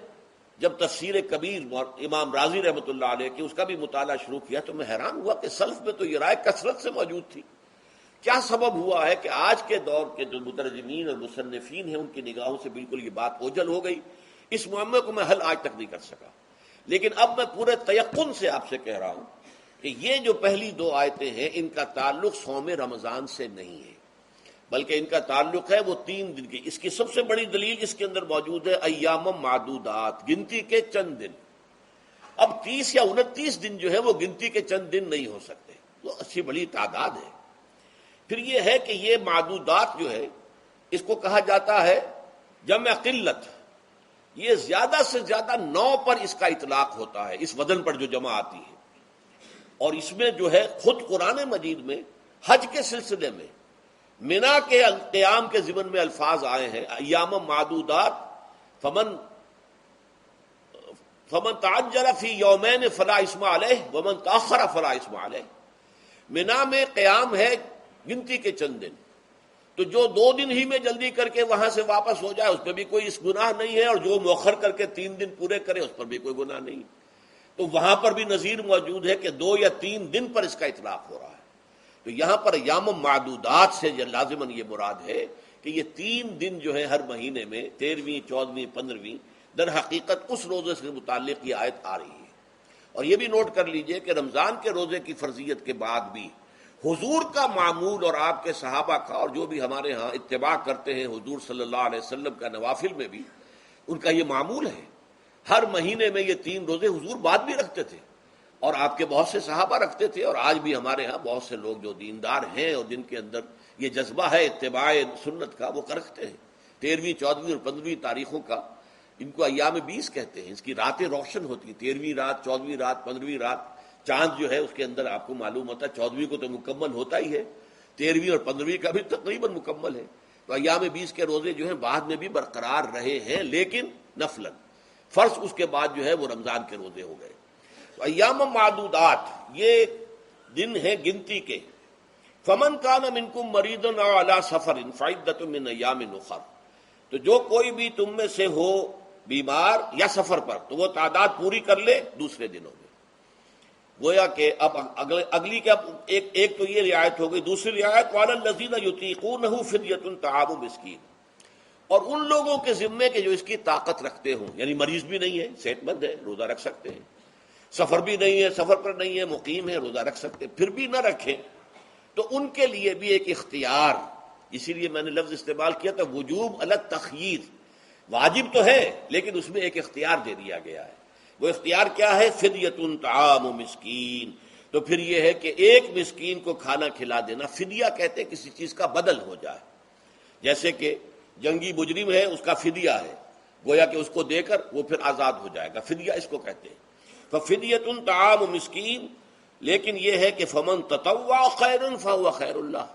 [SPEAKER 2] جب تفسیر کبیر امام رازی رحمۃ اللہ علیہ کی اس کا بھی مطالعہ شروع کیا تو میں حیران ہوا کہ سلف میں تو یہ رائے کثرت سے موجود تھی۔ کیا سبب ہوا ہے کہ آج کے دور کے جو مترجمین اور مصنفین ہیں ان کی نگاہوں سے بالکل یہ بات اوجھل ہو گئی؟ اس معاملے کو میں حل آج تک نہیں کر سکا، لیکن اب میں پورے تیقن سے آپ سے کہہ رہا ہوں کہ یہ جو پہلی 2 آیتیں ہیں ان کا تعلق صوم رمضان سے نہیں ہے، بلکہ ان کا تعلق ہے وہ 3 دن کی۔ اس کی سب سے بڑی دلیل اس کے اندر موجود ہے ایام معدودات، گنتی کے چند دن۔ اب 30 یا 29 دن جو ہے وہ گنتی کے چند دن نہیں ہو سکتے، وہ اچھی بڑی تعداد ہے۔ پھر یہ ہے کہ یہ معدودات جو ہے اس کو کہا جاتا ہے جمع قلت، یہ زیادہ سے زیادہ 9 پر اس کا اطلاق ہوتا ہے، اس وزن پر جو جمع آتی ہے۔ اور اس میں جو ہے خود قرآن مجید میں حج کے سلسلے میں منا کے قیام کے ضمن میں الفاظ آئے ہیں، ایام معدودات فمن تعجل فی یومین فلا اسم علیہ ومن تاخر فلا اسم علیہ۔ منا میں قیام ہے گنتی کے چند دن، تو جو 2 دن ہی میں جلدی کر کے وہاں سے واپس ہو جائے اس پہ بھی کوئی اس گناہ نہیں ہے، اور جو مؤخر کر کے 3 دن پورے کرے اس پر بھی کوئی گناہ نہیں۔ تو وہاں پر بھی نظیر موجود ہے کہ 2 یا 3 دن پر اس کا اطلاق ہو رہا ہے۔ تو یہاں پر ایام معدودات سے لازماً یہ مراد ہے کہ یہ 3 دن جو ہے ہر مہینے میں 13ویں، 14ویں، 15ویں، در حقیقت اس روزے سے متعلق یہ آیت آ رہی ہے۔ اور یہ بھی نوٹ کر لیجئے کہ رمضان کے روزے کی فرضیت کے بعد بھی حضور کا معمول اور آپ کے صحابہ کا، اور جو بھی ہمارے ہاں اتباع کرتے ہیں حضور صلی اللہ علیہ وسلم کا نوافل میں بھی ان کا یہ معمول ہے۔ ہر مہینے میں یہ 3 روزے حضور بعد بھی رکھتے تھے، اور آپ کے بہت سے صحابہ رکھتے تھے، اور آج بھی ہمارے ہاں بہت سے لوگ جو دیندار ہیں اور جن کے اندر یہ جذبہ ہے اتباع سنت کا، وہ رکھتے ہیں۔ 13ویں، 14ویں اور 15ویں تاریخوں کا ان کو ایام 20 کہتے ہیں۔ اس کی راتیں روشن ہوتی ہیں، 13ویں رات، 14ویں رات، 15ویں رات۔ چاند جو ہے اس کے اندر آپ کو معلوم ہوتا ہے 14ویں کو تو مکمل ہوتا ہی ہے، 13ویں اور 15ویں کا بھی تقریباً مکمل ہے۔ تو ایام 20 کے روزے جو ہیں بعد میں بھی برقرار رہے ہیں، لیکن نفلاً، فرض اس کے بعد جو ہے وہ رمضان کے روزے ہو گئے۔ تو ایام معدودات یہ دن ہیں گنتی کے۔ فمن کان منکم مریضا او علی سفر فعدۃ من ایام اخر، تو جو کوئی بھی تم میں سے ہو بیمار یا سفر پر تو وہ تعداد پوری کر لے دوسرے دنوں میں۔ گویا کہ اب اگلی کا ایک تو یہ رعایت ہو گئی، دوسری رعایت وعلی الذین یطیقونہ فدیۃ طعام مسکین، اور ان لوگوں کے ذمے کے جو اس کی طاقت رکھتے ہوں، یعنی مریض بھی نہیں ہے، صحت مند ہے، روزہ رکھ سکتے ہیں، سفر بھی نہیں ہے، سفر پر نہیں ہے، مقیم ہے، روزہ رکھ سکتے، پھر بھی نہ رکھیں تو ان کے لیے بھی ایک اختیار، اسی لیے میں نے لفظ استعمال کیا تھا وجوب علی التخییر، واجب تو ہے لیکن اس میں ایک اختیار دے دیا گیا ہے۔ وہ اختیار کیا ہے؟ فدیۃ طعام مسکین، تو پھر یہ ہے کہ ایک مسکین کو کھانا کھلا دینا۔ فدیہ کہتے ہیں کسی چیز کا بدل ہو جائے، جیسے کہ جنگی مجرم ہے اس کا فدیہ ہے، گویا کہ اس کو دے کر وہ پھر آزاد ہو جائے گا، فدیہ اس کو کہتے ہیں۔ ففدیۃ طعام مسکین، لیکن یہ ہے کہ فمن تطوع خیرا فهو خیر اللہ،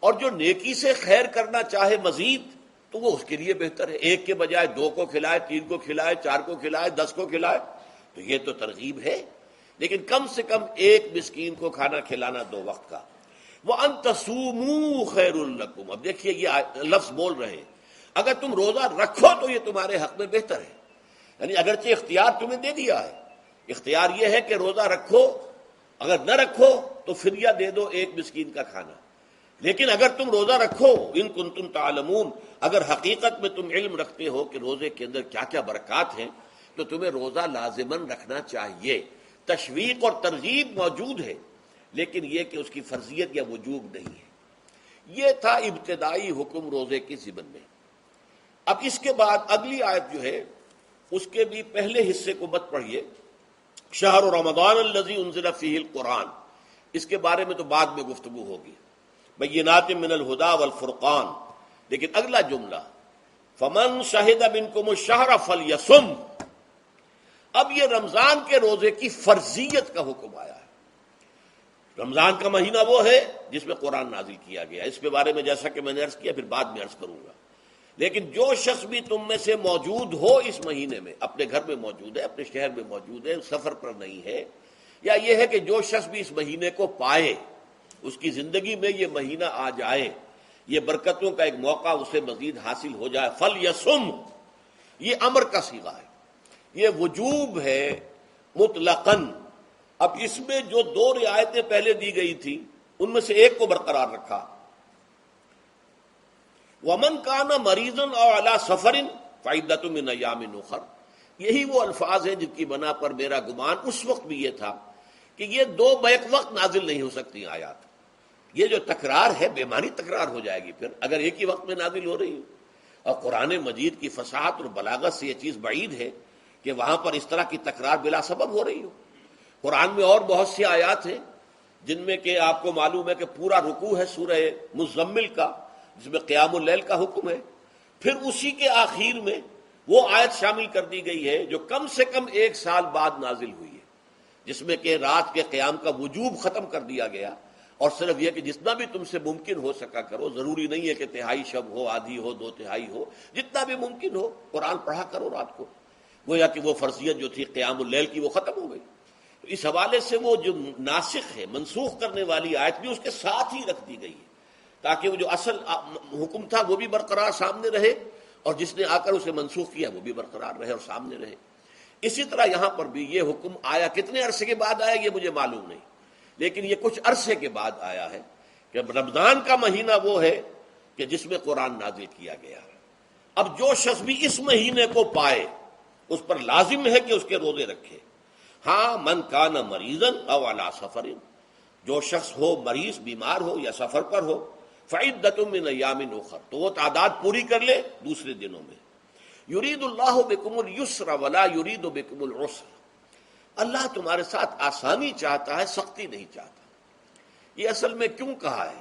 [SPEAKER 2] اور جو نیکی سے خیر کرنا چاہے مزید تو وہ اس کے لیے بہتر ہے، ایک کے بجائے 2 کو کھلائے، 3 کو کھلائے، 4 کو کھلائے، 10 کو کھلائے، تو یہ تو ترغیب ہے، لیکن کم سے کم ایک مسکین کو کھانا کھلانا 2 وقت کا۔ وَأَن تَصُومُوا خَيْرٌ لَكُمْ، اب دیکھیے یہ لفظ بول رہے ہیں، اگر تم روزہ رکھو تو یہ تمہارے حق میں بہتر ہے، یعنی اگرچہ اختیار تمہیں دے دیا ہے، اختیار یہ ہے کہ روزہ رکھو، اگر نہ رکھو تو فدیہ دے دو ایک مسکین کا کھانا، لیکن اگر تم روزہ رکھو ان کنتم تعلمون، اگر حقیقت میں تم علم رکھتے ہو کہ روزے کے اندر کیا کیا برکات ہیں تو تمہیں روزہ لازماً رکھنا چاہیے۔ تشویق اور ترغیب موجود ہے، لیکن یہ کہ اس کی فرضیت یا وجوب نہیں ہے۔ یہ تھا ابتدائی حکم روزے کی ضمن میں۔ اب اس کے بعد اگلی آیت جو ہے اس کے بھی پہلے حصے کو مت پڑھیے، شہر رمضان الذی انزل فیہ القرآن، اس کے بارے میں تو بعد میں گفتگو ہوگی، بینات من الہدی والفرقان، لیکن اگلا جملہ فمن شہد منکم الشہر فلیصم، اب یہ رمضان کے روزے کی فرضیت کا حکم آیا ہے۔ رمضان کا مہینہ وہ ہے جس میں قرآن نازل کیا گیا، اس کے بارے میں جیسا کہ میں نے عرض کیا پھر بعد میں عرض کروں گا، لیکن جو شخص بھی تم میں سے موجود ہو اس مہینے میں، اپنے گھر میں موجود ہے، اپنے شہر میں موجود ہے، سفر پر نہیں ہے، یا یہ ہے کہ جو شخص بھی اس مہینے کو پائے، اس کی زندگی میں یہ مہینہ آ جائے، یہ برکتوں کا ایک موقع اسے مزید حاصل ہو جائے، فلیصم، یہ امر کا صیغہ ہے، یہ وجوب ہے مطلقاً۔ اب اس میں جو 2 رعایتیں پہلے دی گئی تھی ان میں سے ایک کو برقرار رکھا، ومن کان مریضا او علی سفر فعدۃ من ایام اخر، یہی وہ الفاظ ہیں جن کی بنا پر میرا گمان اس وقت بھی یہ تھا کہ یہ 2 بیک وقت نازل نہیں ہو سکتی آیات، یہ جو تکرار ہے بے معنی تکرار ہو جائے گی پھر اگر ایک ہی وقت میں نازل ہو رہی ہو، اور قرآن مجید کی فصاحت اور بلاغت سے یہ چیز بعید ہے کہ وہاں پر اس طرح کی تکرار بلا سبب ہو رہی ہو۔ قرآن میں اور بہت سی آیات ہیں جن میں کہ آپ کو معلوم ہے کہ پورا رکوع ہے سورہ مزمل کا جس میں قیام اللیل کا حکم ہے، پھر اسی کے آخر میں وہ آیت شامل کر دی گئی ہے جو کم سے کم 1 سال بعد نازل ہوئی ہے، جس میں کہ رات کے قیام کا وجوب ختم کر دیا گیا، اور صرف یہ کہ جتنا بھی تم سے ممکن ہو سکا کرو، ضروری نہیں ہے کہ 1/3 شب ہو، آدھی ہو، 2/3 ہو، جتنا بھی ممکن ہو قرآن پڑھا کرو رات کو، گویا کہ وہ فرضیت جو تھی قیام اللیل کی وہ ختم ہو گئی۔ تو اس حوالے سے وہ جو ناسخ ہے، منسوخ کرنے والی آیت بھی اس کے ساتھ ہی رکھ دی گئی ہے تاکہ وہ جو اصل حکم تھا وہ بھی برقرار سامنے رہے، اور جس نے آ کر اسے منسوخ کیا وہ بھی برقرار رہے اور سامنے رہے۔ اسی طرح یہاں پر بھی یہ حکم آیا، کتنے عرصے کے بعد آیا یہ مجھے معلوم نہیں، لیکن یہ کچھ عرصے کے بعد آیا ہے کہ رمضان کا مہینہ وہ ہے کہ جس میں قرآن نازل کیا گیا۔ اب جو شخص بھی اس مہینے کو پائے اس پر لازم ہے کہ اس کے روزے رکھے۔ ہاں، من کان مریضن او علی سفر، جو شخص ہو مریض، بیمار ہو یا سفر پر ہو، فعدۃ من ایام اخر، تو وہ تعداد پوری کر لے دوسرے دنوں میں۔ یرید اللہ بکم الیسر ولا یرید بکم العسر، اللہ تمہارے ساتھ آسانی چاہتا ہے، سختی نہیں چاہتا۔ یہ اصل میں کیوں کہا ہے،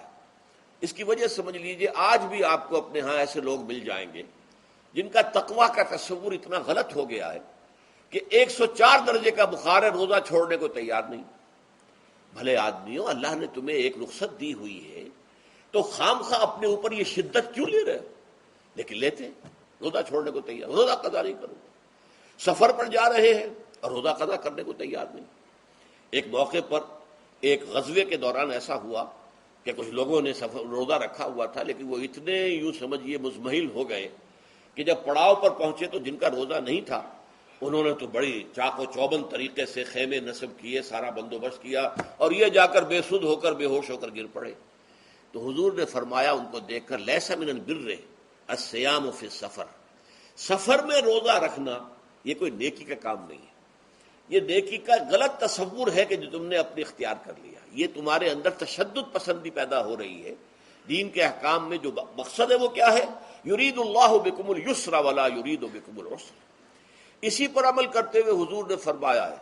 [SPEAKER 2] اس کی وجہ سمجھ لیجئے۔ آج بھی آپ کو اپنے ہاں ایسے لوگ مل جائیں گے جن کا تقویٰ کا تصور اتنا غلط ہو گیا ہے کہ 104 درجے کا بخار ہے، روزہ چھوڑنے کو تیار نہیں۔ بھلے آدمیوں، اللہ نے تمہیں ایک رخصت دی ہوئی ہے تو خام خواہ اپنے اوپر یہ شدت کیوں لے رہے ہو؟ لیکن لیتے، روزہ چھوڑنے کو تیار، روزہ قضا نہیں کروں گا۔ سفر پر جا رہے ہیں اور روزہ قضا کرنے کو تیار نہیں۔ ایک موقع پر ایک غزوے کے دوران ایسا ہوا کہ کچھ لوگوں نے روزہ رکھا ہوا تھا، لیکن وہ اتنے یوں سمجھیے مزمحل ہو گئے کہ جب پڑاؤ پر پہنچے تو جن کا روزہ نہیں تھا انہوں نے تو بڑی چاق و چوبند طریقے سے خیمے نصب کیے، سارا بندوبست کیا، اور یہ جا کر بے سدھ ہو کر بے ہوش ہو کر گر پڑے۔ تو حضور نے فرمایا ان کو دیکھ کر، لیس من البر الصیام فی السفر، سفر میں روزہ رکھنا یہ کوئی نیکی کا کام نہیں ہے، یہ نیکی کا غلط تصور ہے کہ جو تم نے اپنے اختیار کر لیا۔ یہ تمہارے اندر تشدد پسندی پیدا ہو رہی ہے۔ دین کے احکام میں جو مقصد ہے وہ کیا ہے؟ یرید اللہ بکم الیسر ولا یرید بکم العسر۔ اسی پر عمل کرتے ہوئے حضور نے فرمایا ہے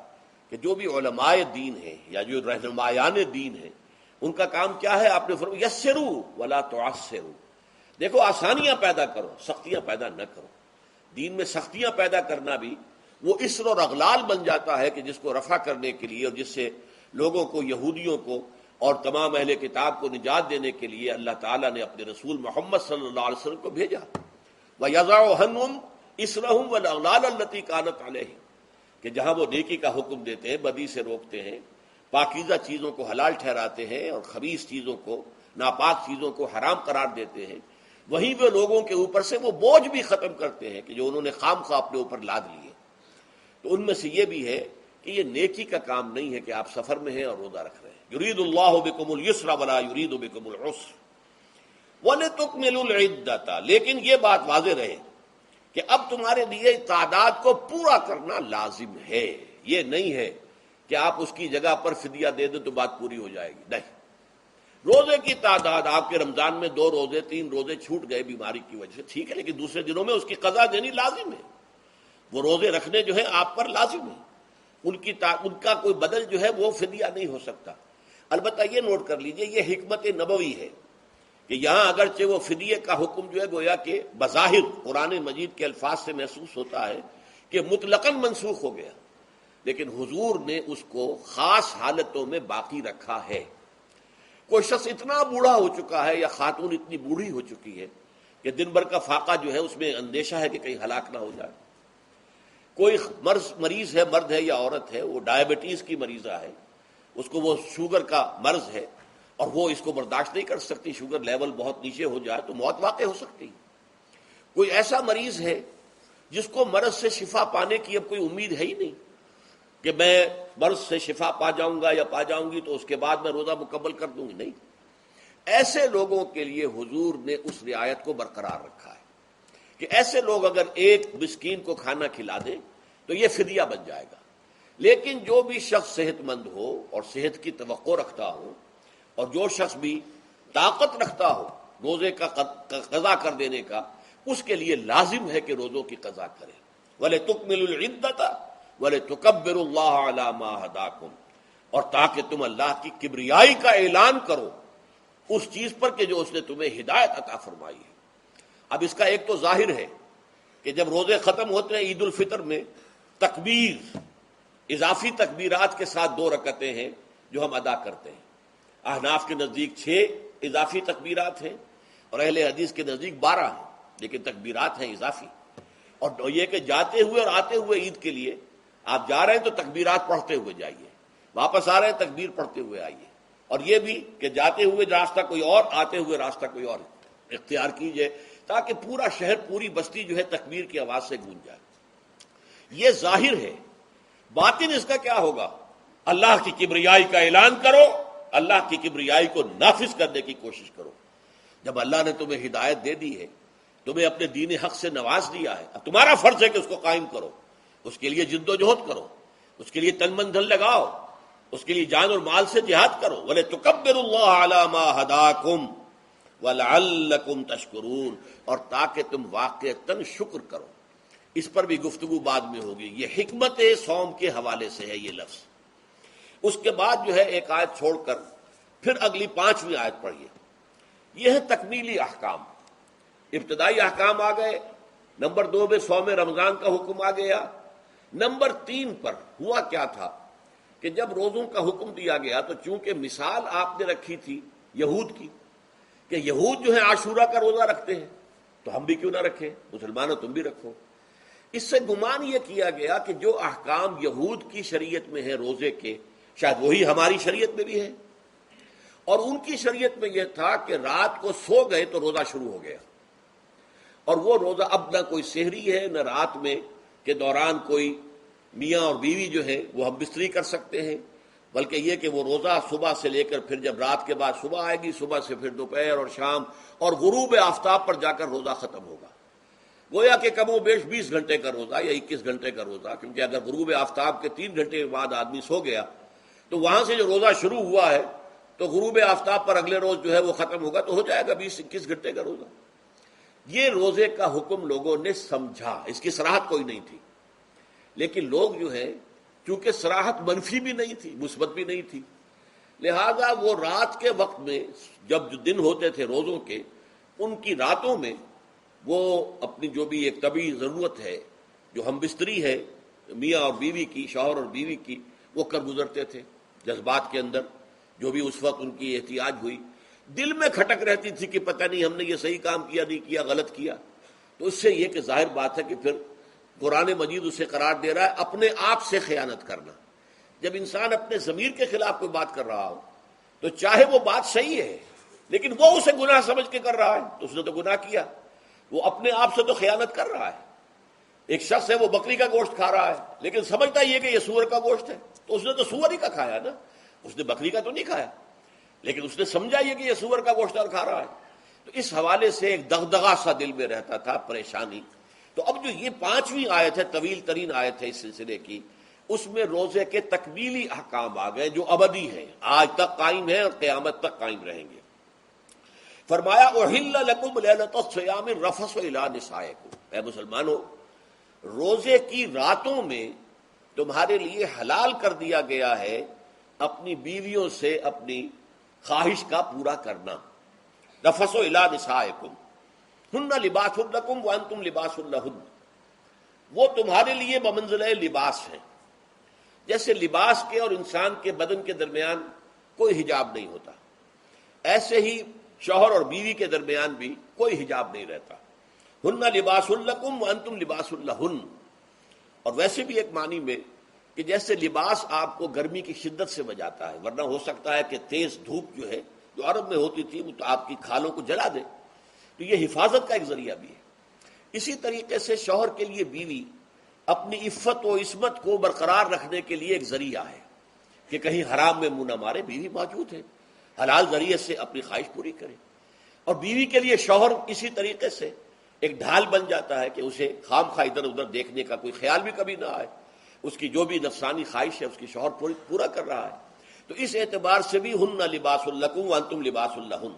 [SPEAKER 2] کہ جو بھی علماء دین ہیں یا جو رہنمایان دین ہیں ان کا کام کیا ہے؟ آپ نے فرمایا یسروا ولا تعسروا، دیکھو آسانیاں پیدا کرو، سختیاں پیدا نہ کرو۔ دین میں سختیاں پیدا کرنا بھی وہ اسر اور اغلال بن جاتا ہے کہ جس کو رفع کرنے کے لیے اور جس سے لوگوں کو، یہودیوں کو اور تمام اہل کتاب کو نجات دینے کے لیے اللہ تعالیٰ نے اپنے رسول محمد صلی اللہ علیہ وسلم کو بھیجا۔ وَيَضَعُ عَنْهُمْ إِصْرَهُمْ وَالْأَغْلَالَ الَّتِي كَانَتْ عَلَيْهِمْ، کہ جہاں وہ نیکی کا حکم دیتے ہیں، بدی سے روکتے ہیں، پاکیزہ چیزوں کو حلال ٹھہراتے ہیں اور خبیث چیزوں کو، ناپاک چیزوں کو حرام قرار دیتے ہیں، وہیں وہ لوگوں کے اوپر سے وہ بوجھ بھی ختم کرتے ہیں کہ جو انہوں نے خام خواہ اپنے اوپر لاد لیے۔ تو ان میں سے یہ بھی ہے کہ یہ نیکی کا کام نہیں ہے کہ آپ سفر میں ہیں اور روزہ رکھ رہے ہیں۔ یرید اللہ بکم الیسر ولا یرید بکم العسر وَلِتُكْمِلُوا الْعِدَّةَ، لیکن یہ بات واضح رہے کہ اب تمہارے لیے تعداد کو پورا کرنا لازم ہے۔ یہ نہیں ہے کہ آپ اس کی جگہ پر فدیہ دے دیں تو بات پوری ہو جائے گی، نہیں۔ روزے کی تعداد، آپ کے رمضان میں 2 روزے 3 روزے چھوٹ گئے بیماری کی وجہ سے، ٹھیک ہے، لیکن دوسرے دنوں میں اس کی قضا دینی لازم ہے۔ وہ روزے رکھنے جو ہیں آپ پر لازم ہے، ان کا کوئی بدل جو ہے وہ فدیہ نہیں ہو سکتا۔ البتہ یہ نوٹ کر لیجئے، یہ حکمت نبوی ہے کہ یہاں اگرچہ وہ فدیے کا حکم جو ہے گویا کہ بظاہر قرآن مجید کے الفاظ سے محسوس ہوتا ہے کہ مطلقاً منسوخ ہو گیا، لیکن حضور نے اس کو خاص حالتوں میں باقی رکھا ہے۔ کوئی شخص اتنا بوڑھا ہو چکا ہے یا خاتون اتنی بوڑھی ہو چکی ہے کہ دن بھر کا فاقہ جو ہے اس میں اندیشہ ہے کہ کہیں ہلاک نہ ہو جائے۔ کوئی مریض ہے، مرد ہے یا عورت ہے، وہ ڈائبٹیز کی مریضہ ہے، اس کو وہ شوگر کا مرض ہے اور وہ اس کو برداشت نہیں کر سکتی، شوگر لیول بہت نیچے ہو جائے تو موت واقع ہو سکتی ہے۔ کوئی ایسا مریض ہے جس کو مرض سے شفا پانے کی اب کوئی امید ہے ہی نہیں کہ میں مرض سے شفا پا جاؤں گا یا پا جاؤں گی تو اس کے بعد میں روزہ مکمل کر دوں گی، نہیں۔ ایسے لوگوں کے لیے حضور نے اس رعایت کو برقرار رکھا ہے کہ ایسے لوگ اگر ایک مسکین کو کھانا کھلا دیں تو یہ فدیہ بن جائے گا۔ لیکن جو بھی شخص صحت مند ہو اور صحت کی توقع رکھتا ہو اور جو شخص بھی طاقت رکھتا ہو روزے کا قضا کر دینے کا، اس کے لیے لازم ہے کہ روزوں کی قضا کرے۔ وَلِتُكْمِلُوا الْعِدَّةَ وَلِتُكَبِّرُوا اللَّهَ عَلَى مَا هَدَاكُمْ، اور تاکہ تم اللہ کی کبریائی کا اعلان کرو اس چیز پر کہ جو اس نے تمہیں ہدایت عطا فرمائی ہے۔ اب اس کا ایک تو ظاہر ہے کہ جب روزے ختم ہوتے ہیں عید الفطر میں، تکبیر، اضافی تکبیرات کے ساتھ 2 رکعتیں ہیں جو ہم ادا کرتے ہیں۔ احناف کے نزدیک 6 اضافی تکبیرات ہیں اور اہل حدیث کے نزدیک 12 ہیں، لیکن تکبیرات ہیں اضافی۔ اور یہ کہ جاتے ہوئے اور آتے ہوئے عید کے لیے آپ جا رہے ہیں تو تکبیرات پڑھتے ہوئے جائیے، واپس آ رہے ہیں تکبیر پڑھتے ہوئے آئیے۔ اور یہ بھی کہ جاتے ہوئے راستہ کوئی اور، آتے ہوئے راستہ کوئی اور اختیار کیجئے، تاکہ پورا شہر، پوری بستی جو ہے تکبیر کی آواز سے گونج جائے۔ یہ ظاہر ہے، باطن اس کا کیا ہوگا؟ اللہ کی کبریائی کا اعلان کرو، اللہ کی کبریائی کو نافذ کرنے کی کوشش کرو۔ جب اللہ نے تمہیں ہدایت دے دی ہے، تمہیں اپنے دین حق سے نواز دیا ہے، اب تمہارا فرض ہے کہ اس کو قائم کرو، اس کے لیے جد و جہد کرو، اس کے لیے تن من دھن لگاؤ، اس کے لیے جان اور مال سے جہاد کرو۔ وَلِتُكَبِّرُوا اللَّهَ عَلَى مَا هَدَاكُمْ وَلَعَلَّكُمْ تَشْكُرُونَ، اور تاکہ تم واقعتاً شکر کرو۔ اس پر بھی گفتگو بعد میں ہوگی۔ یہ حکمت صوم کے حوالے سے ہے یہ لفظ۔ اس کے بعد جو ہے ایک آیت چھوڑ کر پھر اگلی 5ویں آیت پڑھیے۔ یہ ہے تکمیلی احکام۔ ابتدائی احکام آ گئے، نمبر 2 میں صوم رمضان کا حکم آ گیا، نمبر 3 پر ہوا کیا تھا کہ جب روزوں کا حکم دیا گیا تو چونکہ مثال آپ نے رکھی تھی یہود کی کہ یہود جو ہے عاشورہ کا روزہ رکھتے ہیں تو ہم بھی کیوں نہ رکھیں، مسلمانوں تم بھی رکھو۔ اس سے گمان یہ کیا گیا کہ جو احکام یہود کی شریعت میں ہے روزے کے، شاید وہی ہماری شریعت میں بھی ہے، اور ان کی شریعت میں یہ تھا کہ رات کو سو گئے تو روزہ شروع ہو گیا، اور وہ روزہ اب نہ کوئی سحری ہے نہ رات میں کے دوران کوئی میاں اور بیوی جو ہے وہ ہم بستری کر سکتے ہیں، بلکہ یہ کہ وہ روزہ صبح سے لے کر پھر جب رات کے بعد صبح آئے گی، صبح سے پھر دوپہر اور شام اور غروب آفتاب پر جا کر روزہ ختم ہوگا۔ گویا کہ کم و بیش 20 گھنٹے کا روزہ یا 21 گھنٹے کا روزہ، کیونکہ اگر غروب آفتاب کے 3 گھنٹے بعد آدمی سو گیا تو وہاں سے جو روزہ شروع ہوا ہے تو غروب آفتاب پر اگلے روز جو ہے وہ ختم ہوگا، تو ہو جائے گا 20-21 گھنٹے کا روزہ۔ یہ روزے کا حکم لوگوں نے سمجھا، اس کی صراحت کوئی نہیں تھی، لیکن لوگ جو ہے چونکہ صراحت منفی بھی نہیں تھی مثبت بھی نہیں تھی، لہذا وہ رات کے وقت میں جب جو دن ہوتے تھے روزوں کے، ان کی راتوں میں وہ اپنی جو بھی ایک طبعی ضرورت ہے جو ہم بستری ہے میاں اور بیوی کی، شوہر اور بیوی کی، وہ کر گزرتے تھے۔ جذبات کے اندر جو بھی اس وقت ان کی احتیاج ہوئی، دل میں کھٹک رہتی تھی کہ پتہ نہیں ہم نے یہ صحیح کام کیا نہیں کیا، غلط کیا، تو اس سے یہ کہ ظاہر بات ہے کہ پھر قرآن مجید اسے قرار دے رہا ہے اپنے آپ سے خیانت کرنا۔ جب انسان اپنے ضمیر کے خلاف کوئی بات کر رہا ہو تو چاہے وہ بات صحیح ہے لیکن وہ اسے گناہ سمجھ کے کر رہا ہے تو اس نے تو گناہ کیا، وہ اپنے آپ سے تو خیانت کر رہا ہے۔ ایک شخص ہے وہ بکری کا گوشت کھا رہا ہے لیکن سمجھتا یہ کہ یہ سور کا گوشت ہے، تو اس نے تو سور ہی کا کھایا نا، اس نے بکری کا تو نہیں کھایا، لیکن اس نے سمجھا یہ کہ یہ سور کا گوشت اور کھا رہا ہے۔ تو اس حوالے سے ایک دغدغہ سا دل میں رہتا تھا، پریشانی۔ تو اب جو یہ 5ویں آیت ہے، طویل ترین آیت ہے اس سلسلے کی، اس میں روزے کے تکمیلی احکام آ گئے جو ابدی ہیں، آج تک قائم ہیں اور قیامت تک قائم رہیں گے۔ فرمایا احل لکم لیلۃ الصیام الرفث الی نسائکم، اے مسلمانوں روزے کی راتوں میں تمہارے لیے حلال کر دیا گیا ہے اپنی بیویوں سے اپنی خواہش کا پورا کرنا۔ رفث الی نسائکم ہن لباس لکم وانتم لباس لہن، وہ تمہارے لیے بمنزلہ لباس ہیں، جیسے لباس کے اور انسان کے بدن کے درمیان کوئی حجاب نہیں ہوتا، ایسے ہی شوہر اور بیوی کے درمیان بھی کوئی حجاب نہیں رہتا۔ ہن لباس لکم وانتم لباس لہن، اور ویسے بھی ایک معنی میں کہ جیسے لباس آپ کو گرمی کی شدت سے بچاتا ہے، ورنہ ہو سکتا ہے کہ تیز دھوپ جو ہے جو عرب میں ہوتی تھی وہ تو آپ کی کھالوں کو جلا دے، تو یہ حفاظت کا ایک ذریعہ بھی ہے۔ اسی طریقے سے شوہر کے لیے بیوی اپنی عفت و عصمت کو برقرار رکھنے کے لیے ایک ذریعہ ہے کہ کہیں حرام میں منہ نہ مارے، بیوی موجود ہے، حلال ذریعے سے اپنی خواہش پوری کرے۔ اور بیوی کے لیے شوہر اسی طریقے سے ایک ڈھال بن جاتا ہے کہ اسے خام خواہ ادھر ادھر دیکھنے کا کوئی خیال بھی کبھی نہ آئے، اس کی جو بھی نفسانی خواہش ہے اس کی شوہر پورا کر رہا ہے۔ تو اس اعتبار سے بھی ہن لباس لکم وانتم لباس لہن،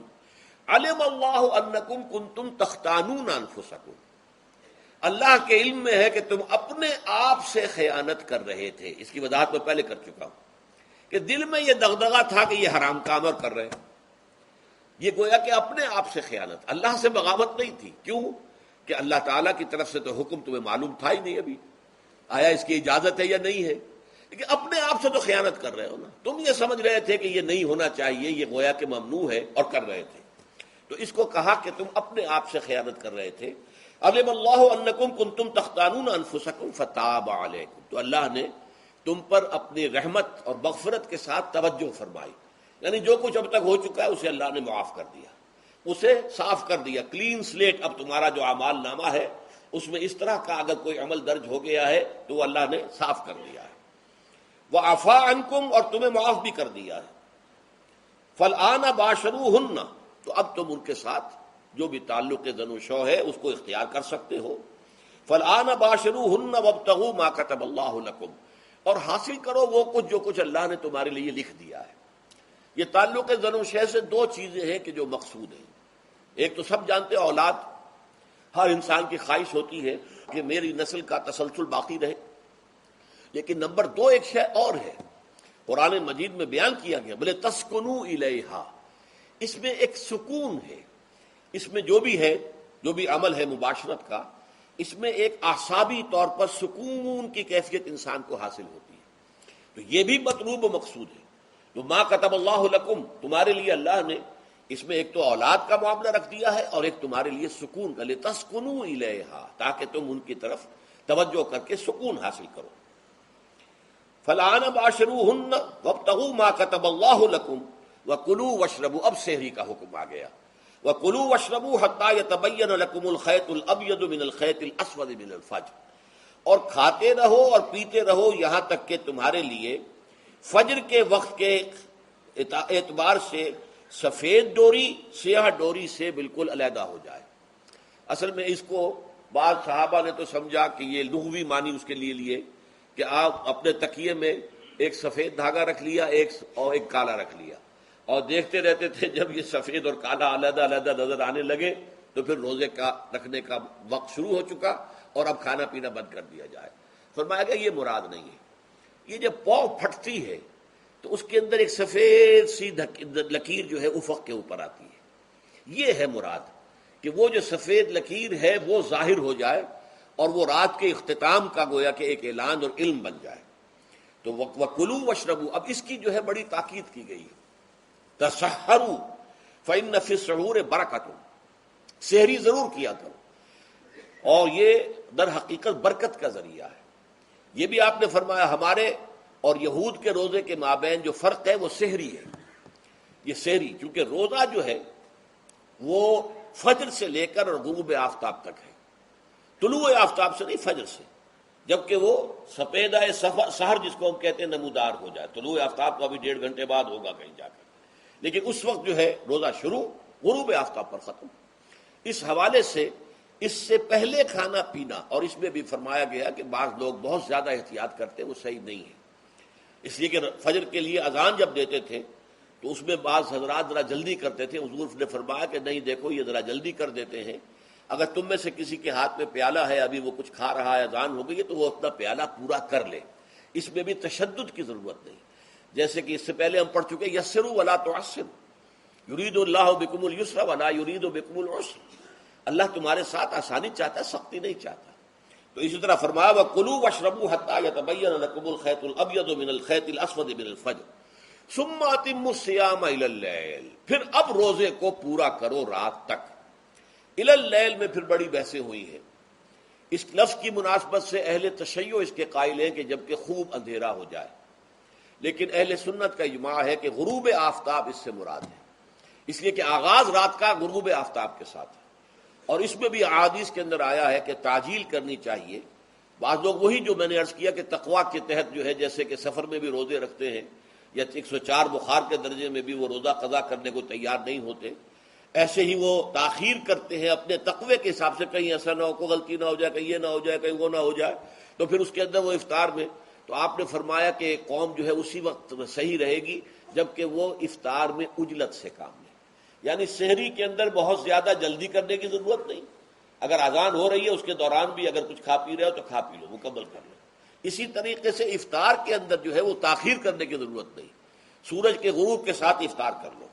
[SPEAKER 2] علم اللہ انکم کنتم تختانون انفسکم، اللہ کے علم میں ہے کہ تم اپنے آپ سے خیانت کر رہے تھے۔ اس کی وضاحت میں پہلے کر چکا ہوں کہ دل میں یہ دغدغہ تھا کہ یہ حرام کام اور کر رہے ہیں، یہ گویا کہ اپنے آپ سے خیانت، اللہ سے بغاوت نہیں تھی۔ کیوں کہ اللہ تعالیٰ کی طرف سے تو حکم تمہیں معلوم تھا ہی نہیں ابھی، آیا اس کی اجازت ہے یا نہیں ہے، لیکن اپنے آپ سے تو خیانت کر رہے ہو نا، تم یہ سمجھ رہے تھے کہ یہ نہیں ہونا چاہیے، یہ گویا کہ ممنوع ہے اور کر رہے تھے، تو اس کو کہا کہ تم اپنے آپ سے خیانت کر رہے تھے۔ علم اللہ انکم کنتم تختانون انفسکم فتاب علیکم، تو اللہ نے تم پر اپنی رحمت اور مغفرت کے ساتھ توجہ فرمائی، یعنی جو کچھ اب تک ہو چکا ہے اسے اللہ نے معاف کر دیا، اسے صاف کر دیا، کلین سلیٹ۔ اب تمہارا جو اعمال نامہ ہے اس میں اس طرح کا اگر کوئی عمل درج ہو گیا ہے تو وہ اللہ نے صاف کر دیا ہے۔ وعفا عنکم، اور تمہیں معاف بھی کر دیا ہے۔ فالآن باشروہن، تو اب تم ان کے ساتھ جو بھی تعلق زن و شو ہے اس کو اختیار کر سکتے ہو۔ فالآن باشروہن وابتغوا ما کتب اللہ لکم، اور حاصل کرو وہ کچھ جو کچھ اللہ نے تمہارے لیے لکھ دیا ہے۔ یہ تعلق زن و شے سے دو چیزیں ہیں کہ جو مقصود ہیں۔ ایک تو سب جانتے ہیں اولاد، ہر انسان کی خواہش ہوتی ہے کہ میری نسل کا تسلسل باقی رہے، لیکن نمبر دو ایک شے اور ہے، قرآن مجید میں بیان کیا گیا، بلے تسکنو الیہا، اس میں ایک سکون ہے، اس میں جو بھی ہے، جو بھی عمل ہے مباشرت کا، اس میں ایک اعصابی طور پر سکون کی کیفیت انسان کو حاصل ہوتی ہے، تو یہ بھی مطلوب و مقصود ہے۔ تو ما کتب اللہ لکم، تمہارے لیے اللہ نے اس میں ایک تو اولاد کا معاملہ رکھ دیا ہے اور ایک تمہارے لیے سکون کا، لتسکنو الیہا، تاکہ تم ان کی طرف توجہ کر کے سکون حاصل کرو۔ فالآن باشروہن وابتغوا ما کتب اللہ لکم وکلوا واشربوا، اب سحری کا حکم آ گیا، وکلوا واشربوا حتی یتبین لکم الخیط الابیض من الخیط الاسود من الفجر، اور کھاتے رہو اور پیتے رہو یہاں تک کہ تمہارے لیے فجر کے وقت کے اعتبار سے سفید ڈوری سیاہ ڈوری سے بالکل علیحدہ ہو جائے۔ اصل میں اس کو بعض صحابہ نے تو سمجھا کہ یہ لغوی معنی اس کے لیے کہ آپ اپنے تکیے میں ایک سفید دھاگا رکھ لیا اور ایک کالا رکھ لیا، اور دیکھتے رہتے تھے جب یہ سفید اور کالا علیحدہ علیحدہ نظر آنے لگے تو پھر روزے کا رکھنے کا وقت شروع ہو چکا اور اب کھانا پینا بند کر دیا جائے۔ فرمایا گیا یہ مراد نہیں ہے، یہ جب پاؤں پھٹتی ہے تو اس کے اندر ایک سفید سی لکیر جو ہے افق کے اوپر آتی ہے، یہ ہے مراد، کہ وہ جو سفید لکیر ہے وہ ظاہر ہو جائے اور وہ رات کے اختتام کا گویا کہ ایک اعلان اور علم بن جائے۔ تو وَكُلُوا وَاشْرَبُوا، اب اس کی جو ہے بڑی تاکید کی گئی ہے، تسحروا فإن فی السحور برکۃ، سحری ضرور کیا کرو، اور یہ در حقیقت برکت کا ذریعہ ہے۔ یہ بھی آپ نے فرمایا ہمارے اور یہود کے روزے کے مابین جو فرق ہے وہ سحری ہے۔ یہ سحری چونکہ روزہ جو ہے وہ فجر سے لے کر اور غروب آفتاب تک ہے، طلوع آفتاب سے نہیں، فجر سے، جبکہ وہ سپیدہ سحر جس کو ہم کہتے ہیں نمودار ہو جائے۔ طلوع آفتاب کو ابھی 1.5 گھنٹے بعد ہوگا کہیں جا کر، لیکن اس وقت جو ہے روزہ شروع، غروب آفتاب پر ختم۔ اس حوالے سے اس سے پہلے کھانا پینا، اور اس میں بھی فرمایا گیا کہ بعض لوگ بہت زیادہ احتیاط کرتے ہیں، وہ صحیح نہیں ہے، اس لیے کہ فجر کے لیے اذان جب دیتے تھے تو اس میں بعض حضرات ذرا جلدی کرتے تھے، حضور نے فرمایا کہ نہیں دیکھو یہ ذرا جلدی کر دیتے ہیں، اگر تم میں سے کسی کے ہاتھ میں پیالہ ہے، ابھی وہ کچھ کھا رہا ہے، اذان ہو گئی ہے، تو وہ اپنا پیالہ پورا کر لے، اس میں بھی تشدد کی ضرورت نہیں، جیسے کہ اس سے پہلے ہم پڑھ چکے یسروا ولا تعسروا، یرید اللہ بکم الیسر ولا یرید بکم العسر، اللہ تمہارے ساتھ آسانی چاہتا ہے، سختی نہیں چاہتا۔ تو اسی طرح فرمایا وَكُلُوا وَاشْرَبُوا حَتَّى يَتَبَيَّنَ لَكُمُ الْخَيْطُ الْأَبْيَضُ مِنَ الْخَيْطِ الْأَسْوَدِ مِنَ الْفَجْرِ ثُمَّ أَتِمُّوا الصِّيَامَ إِلَى اللَّيْلِ، پھر اب روزے کو پورا کرو رات تک۔ إِلَى اللَّيْلِ میں پھر بڑی بحثیں ہوئی ہیں، اس لفظ کی مناسبت سے اہل تشیع اس کے قائل ہیں کہ جبکہ خوب اندھیرا ہو جائے، لیکن اہل سنت کا اجماع ہے کہ غروب آفتاب اس سے مراد ہے، اس لیے کہ آغاز رات کا غروب آفتاب کے ساتھ ہے، اور اس میں بھی احادیث کے اندر آیا ہے کہ تعجیل کرنی چاہیے۔ بعض لوگ وہی جو میں نے عرض کیا کہ تقویٰ کے تحت جو ہے جیسے کہ سفر میں بھی روزے رکھتے ہیں، یا 104 بخار کے درجے میں بھی وہ روزہ قضا کرنے کو تیار نہیں ہوتے، ایسے ہی وہ تاخیر کرتے ہیں اپنے تقوی کے حساب سے، کہیں ایسا نہ ہو، کوئی غلطی نہ ہو جائے، کہیں یہ نہ ہو جائے، کہیں وہ نہ ہو جائے، تو پھر اس کے اندر وہ افطار میں، تو آپ نے فرمایا کہ قوم جو ہے اسی وقت صحیح رہے گی جبکہ وہ افطار میں عجلت سے کام لے، یعنی سحری کے اندر بہت زیادہ جلدی کرنے کی ضرورت نہیں، اگر اذان ہو رہی ہے اس کے دوران بھی اگر کچھ کھا پی رہے ہو تو کھا پی لو، مکمل کر لو۔ اسی طریقے سے افطار کے اندر جو ہے وہ تاخیر کرنے کی ضرورت نہیں، سورج کے غروب کے ساتھ افطار کر لو۔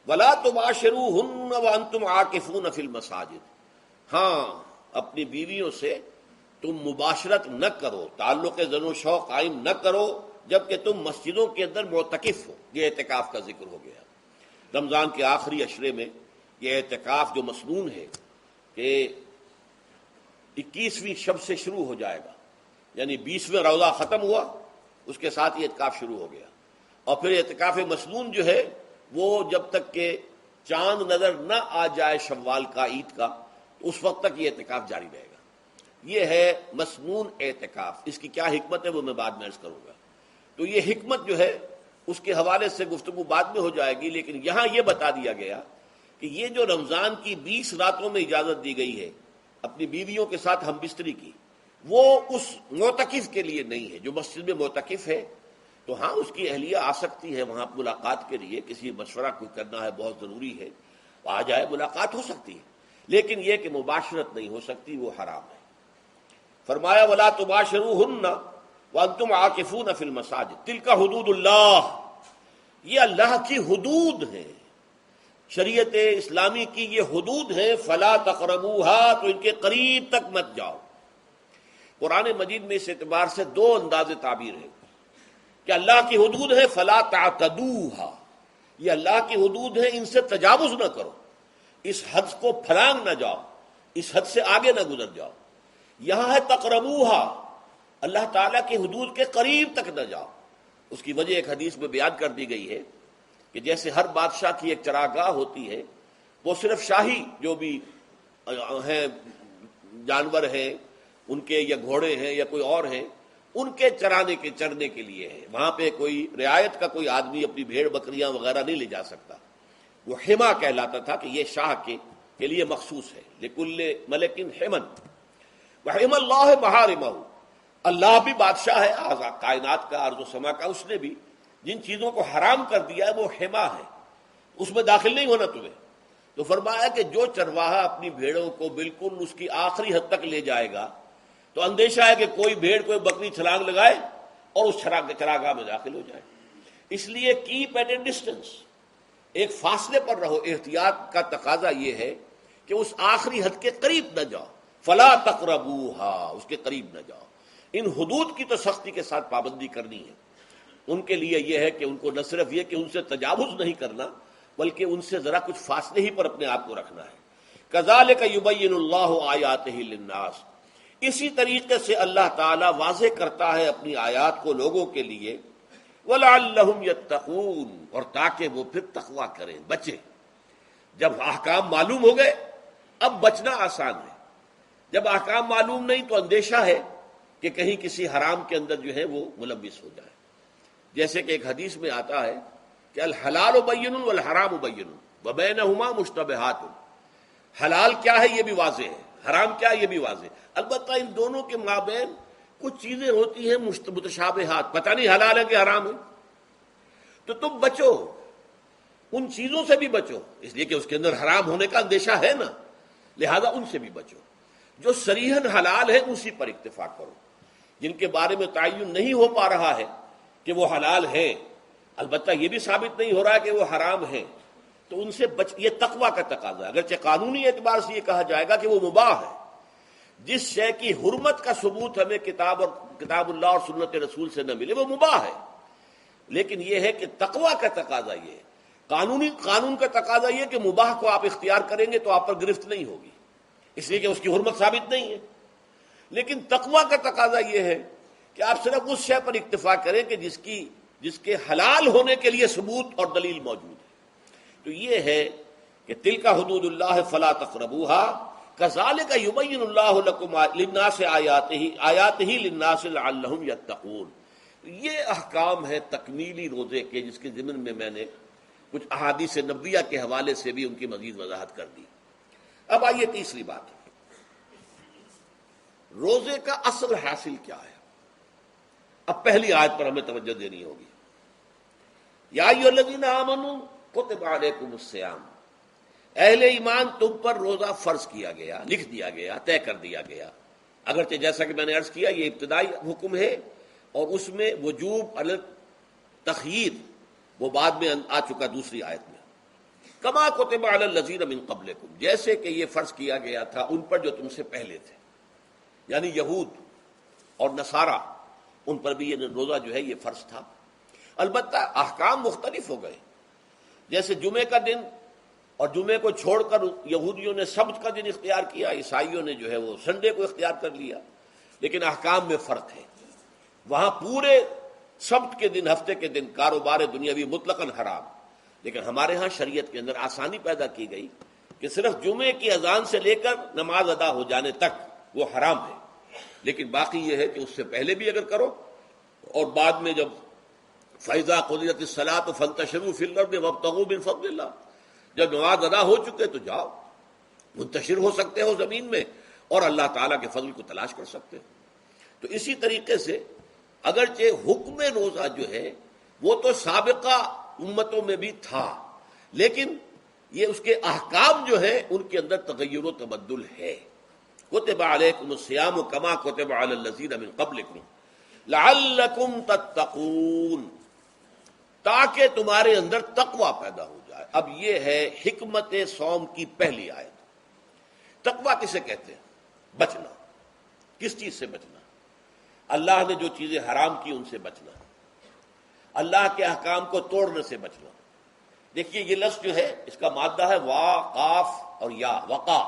[SPEAKER 2] وَلَا تُبَاشِرُوهُنَّ وَأَنْتُمْ عَاكِفُونَ فِي الْمَسَاجِدِ، ہاں اپنی بیویوں سے تم مباشرت نہ کرو، تعلق زن و شو قائم نہ کرو جبکہ تم مسجدوں کے اندر معتکف ہو۔ یہ اعتکاف کا ذکر ہو گیا، رمضان کے آخری عشرے میں یہ اعتکاف جو مسنون ہے کہ 21ویں شب سے شروع ہو جائے گا، یعنی 20واں روزہ ختم ہوا اس کے ساتھ یہ اعتکاف شروع ہو گیا، اور پھر اعتکاف مسنون جو ہے وہ جب تک کہ چاند نظر نہ آ جائے شوال کا، عید کا، اس وقت تک یہ اعتکاف جاری رہے گا۔ یہ ہے مسنون اعتکاف۔ اس کی کیا حکمت ہے وہ میں بعد میں عرض کروں گا۔ تو یہ حکمت جو ہے اس کے حوالے سے گفتگو بعد میں ہو جائے گی، لیکن یہاں یہ بتا دیا گیا کہ یہ جو رمضان کی 20 راتوں میں اجازت دی گئی ہے اپنی بیویوں کے ساتھ ہم بستری کی، وہ اس معتکف کے لیے نہیں ہے جو مسجد میں معتکف ہے۔ تو ہاں اس کی اہلیہ آ سکتی ہے وہاں ملاقات کے لیے، کسی مشورہ کوئی کرنا ہے بہت ضروری ہے، آ جائے، ملاقات ہو سکتی ہے، لیکن یہ کہ مباشرت نہیں ہو سکتی، وہ حرام ہے۔ فرمایا وَلَا تُبَاشِرُوهُنَّ وَأَنْتُمْ عَاكِفُونَ فِي الْمَسَاجِدِ تِلْكَ حُدُودُ اللَّهِ، یہ اللہ کی حدود ہیں، شریعت اسلامی کی یہ حدود ہیں۔ فَلَا تَقْرَبُوهَا، تو ان کے قریب تک مت جاؤ۔ قرآن مجید میں اس اعتبار سے دو انداز تعبیر ہے کہ اللہ کی حدود ہے فَلَا تَعْتَدُوهَا، یہ اللہ کی حدود ہے، ان سے تجاوز نہ کرو، اس حد کو پھلانگ نہ جاؤ، اس حد سے آگے نہ گزر جاؤ۔ یہاں ہے تقربوہا، اللہ تعالیٰ کی حدود کے قریب تک نہ جاؤ۔ اس کی وجہ ایک حدیث میں بیان کر دی گئی ہے کہ جیسے ہر بادشاہ کی ایک چراگاہ ہوتی ہے، وہ صرف شاہی جو بھی ہیں جانور ہیں ان کے، یا گھوڑے ہیں یا کوئی اور ہیں، ان کے چرنے کے لیے ہے، وہاں پہ کوئی رعایت کا کوئی آدمی اپنی بھیڑ بکریاں وغیرہ نہیں لے جا سکتا۔ وہ حما کہلاتا تھا کہ یہ شاہ کے لیے مخصوص ہے، لکل ملک حمن وحم اللہ محارمہ، اللہ بھی بادشاہ ہے کائنات کا، ارض و سما کا، اس نے بھی جن چیزوں کو حرام کر دیا ہے وہ حما ہے، اس میں داخل نہیں ہونا تمہیں۔ تو فرمایا کہ جو چرواہا اپنی بھیڑوں کو بالکل اس کی آخری حد تک لے جائے گا تو اندیشہ ہے کہ کوئی بھیڑ کوئی بکری چھلانگ لگائے اور اس چراگاہ میں داخل ہو جائے۔ اس لیے کیپ ایٹ اے ڈسٹینس، ایک فاصلے پر رہو۔ احتیاط کا تقاضا یہ ہے کہ اس آخری حد کے قریب نہ جاؤ، فلا تقربوہا، اس کے قریب نہ جاؤ۔ ان حدود کی تو سختی کے ساتھ پابندی کرنی ہے۔ ان کے لیے یہ ہے کہ ان کو نہ صرف یہ کہ ان سے تجاوز نہیں کرنا، بلکہ ان سے ذرا کچھ فاصلے ہی پر اپنے آپ کو رکھنا ہے۔ کذالک یبین اللہ آیاتہ للناس، اسی طریقے سے اللہ تعالیٰ واضح کرتا ہے اپنی آیات کو لوگوں کے لیے، وَلَعَلَّهُمْ يَتَّقُونَ، اور تاکہ وہ پھر تقویٰ کریں، بچیں۔ جب احکام معلوم ہو گئے اب بچنا آسان ہے، جب احکام معلوم نہیں تو اندیشہ ہے کہ کہیں کسی حرام کے اندر جو ہے وہ ملوث ہو جائے۔ جیسے کہ ایک حدیث میں آتا ہے کہ الحلال بین والحرام بین وبینہما مشتبہات، حلال کیا ہے یہ بھی واضح ہے، حرام کیا ہے یہ بھی واضح ہے، البتہ ان دونوں کے مابین کچھ چیزیں ہوتی ہیں متشابہات، پتہ نہیں حلال ہے کہ حرام ہے، تو تم بچو، ان چیزوں سے بھی بچو، اس لیے کہ اس کے اندر حرام ہونے کا اندیشہ ہے نا، لہذا ان سے بھی بچو۔ جو صریحاً حلال ہے اسی پر اکتفا کرو، جن کے بارے میں تعین نہیں ہو پا رہا ہے کہ وہ حلال ہیں، البتہ یہ بھی ثابت نہیں ہو رہا ہے کہ وہ حرام ہیں، تو ان سے یہ تقویٰ کا تقاضا ہے۔ اگرچہ قانونی اعتبار سے یہ کہا جائے گا کہ وہ مباح ہے، جس شے کی حرمت کا ثبوت ہمیں کتاب اللہ اور سنت رسول سے نہ ملے وہ مباح ہے، لیکن یہ ہے کہ تقویٰ کا تقاضا یہ ہے، قانون کا تقاضا یہ کہ مباح کو آپ اختیار کریں گے تو آپ پر گرفت نہیں ہوگی، اس لیے کہ اس کی حرمت ثابت نہیں ہے، لیکن تقویٰ کا تقاضا یہ ہے کہ آپ صرف اس شے پر اکتفا کریں کہ جس کے حلال ہونے کے لیے ثبوت اور دلیل موجود ہے۔ تو یہ ہے کہ تلک حدود اللہ فلا تقربوها کذالک یبین اللہ لکم للناس آیاتہ للناس لعلہم یتقون۔ یہ احکام ہے تکمیلی روزے کے، جس کے ضمن میں میں نے کچھ احادیث نبویہ کے حوالے سے بھی ان کی مزید وضاحت کر دی۔ اب آئیے تیسری بات، روزے کا اصل حاصل کیا ہے۔ اب پہلی آیت پر ہمیں توجہ دینی ہوگی، یا ایھا الذین آمنوا کتب علیکم الصیام، اہل ایمان تم پر روزہ فرض کیا گیا، لکھ دیا گیا، طے کر دیا گیا، اگرچہ جیسا کہ میں نے عرض کیا یہ ابتدائی حکم ہے اور اس میں وجوب علی تخییر وہ بعد میں آ چکا دوسری آیت میں، کما کتب علی الذین من قبلکم، جیسے کہ یہ فرض کیا گیا تھا ان پر جو تم سے پہلے تھے، یعنی یہود اور نصارہ، ان پر بھی یہ روزہ جو ہے یہ فرض تھا۔ البتہ احکام مختلف ہو گئے، جیسے جمعے کا دن اور جمعے کو چھوڑ کر یہودیوں نے سبت کا دن اختیار کیا، عیسائیوں نے جو ہے وہ سنڈے کو اختیار کر لیا، لیکن احکام میں فرق ہے۔ وہاں پورے سبت کے دن، ہفتے کے دن کاروبار دنیاوی مطلقاً حرام. لیکن ہمارے ہاں شریعت کے اندر آسانی پیدا کی گئی کہ صرف جمعے کی اذان سے لے کر نماز ادا ہو جانے تک وہ حرام ہے. لیکن باقی یہ ہے کہ اس سے پہلے بھی اگر کرو اور بعد میں جب فَإِذَا قُضِيَتِ الصَّلَاةُ فَانتَشِرُوا فِي الْأَرْضِ وَابْتَغُوا مِن فَضْلِ اللَّهِ، جب نماز ادا ہو چکے تو جاؤ، منتشر ہو سکتے ہو زمین میں اور اللہ تعالیٰ کے فضل کو تلاش کر سکتے ہو. تو اسی طریقے سے اگرچہ حکم روزہ جو ہے وہ تو سابقہ امتوں میں بھی تھا، لیکن یہ اس کے احکام جو ہے ان کے اندر تغیر و تبدل ہے. کتب علیکم الصیام کما کتب علی الذین من قبلکم لعلکم تتقون، تاکہ تمہارے اندر تقوی پیدا ہو جائے. اب یہ ہے حکمت صوم کی پہلی آیت. تقوی کسے کہتے ہیں؟ بچنا. کس چیز سے بچنا؟ اللہ نے جو چیزیں حرام کی ان سے بچنا، اللہ کے احکام کو توڑنے سے بچنا. دیکھیے یہ لفظ جو ہے اس کا مادہ ہے وا، قاف اور یا، وقا.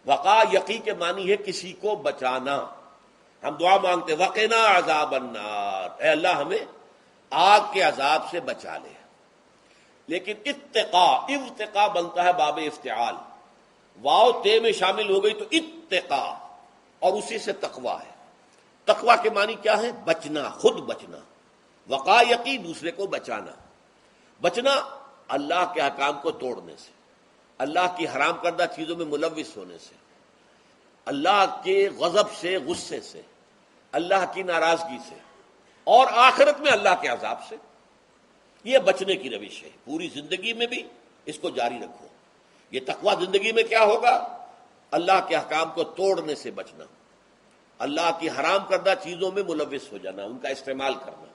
[SPEAKER 2] وقا یقی کے معنی ہے کسی کو بچانا. ہم دعا مانگتے وقنا عذاب النار، اے اللہ ہمیں آگ کے عذاب سے بچا لے. لیکن ارتقا بنتا ہے باب افتعال، واو تے میں شامل ہو گئی تو اتقا، اور اسی سے تقوی ہے. تقوی کے معنی کیا ہے؟ بچنا، خود بچنا. وقا یقی دوسرے کو بچانا. بچنا اللہ کے احکام کو توڑنے سے، اللہ کی حرام کردہ چیزوں میں ملوث ہونے سے، اللہ کے غضب سے، غصے سے، اللہ کی ناراضگی سے، اور آخرت میں اللہ کے عذاب سے. یہ بچنے کی روش ہے. پوری زندگی میں بھی اس کو جاری رکھو. یہ تقوی زندگی میں کیا ہوگا؟ اللہ کے احکام کو توڑنے سے بچنا، اللہ کی حرام کردہ چیزوں میں ملوث ہو جانا، ان کا استعمال کرنا،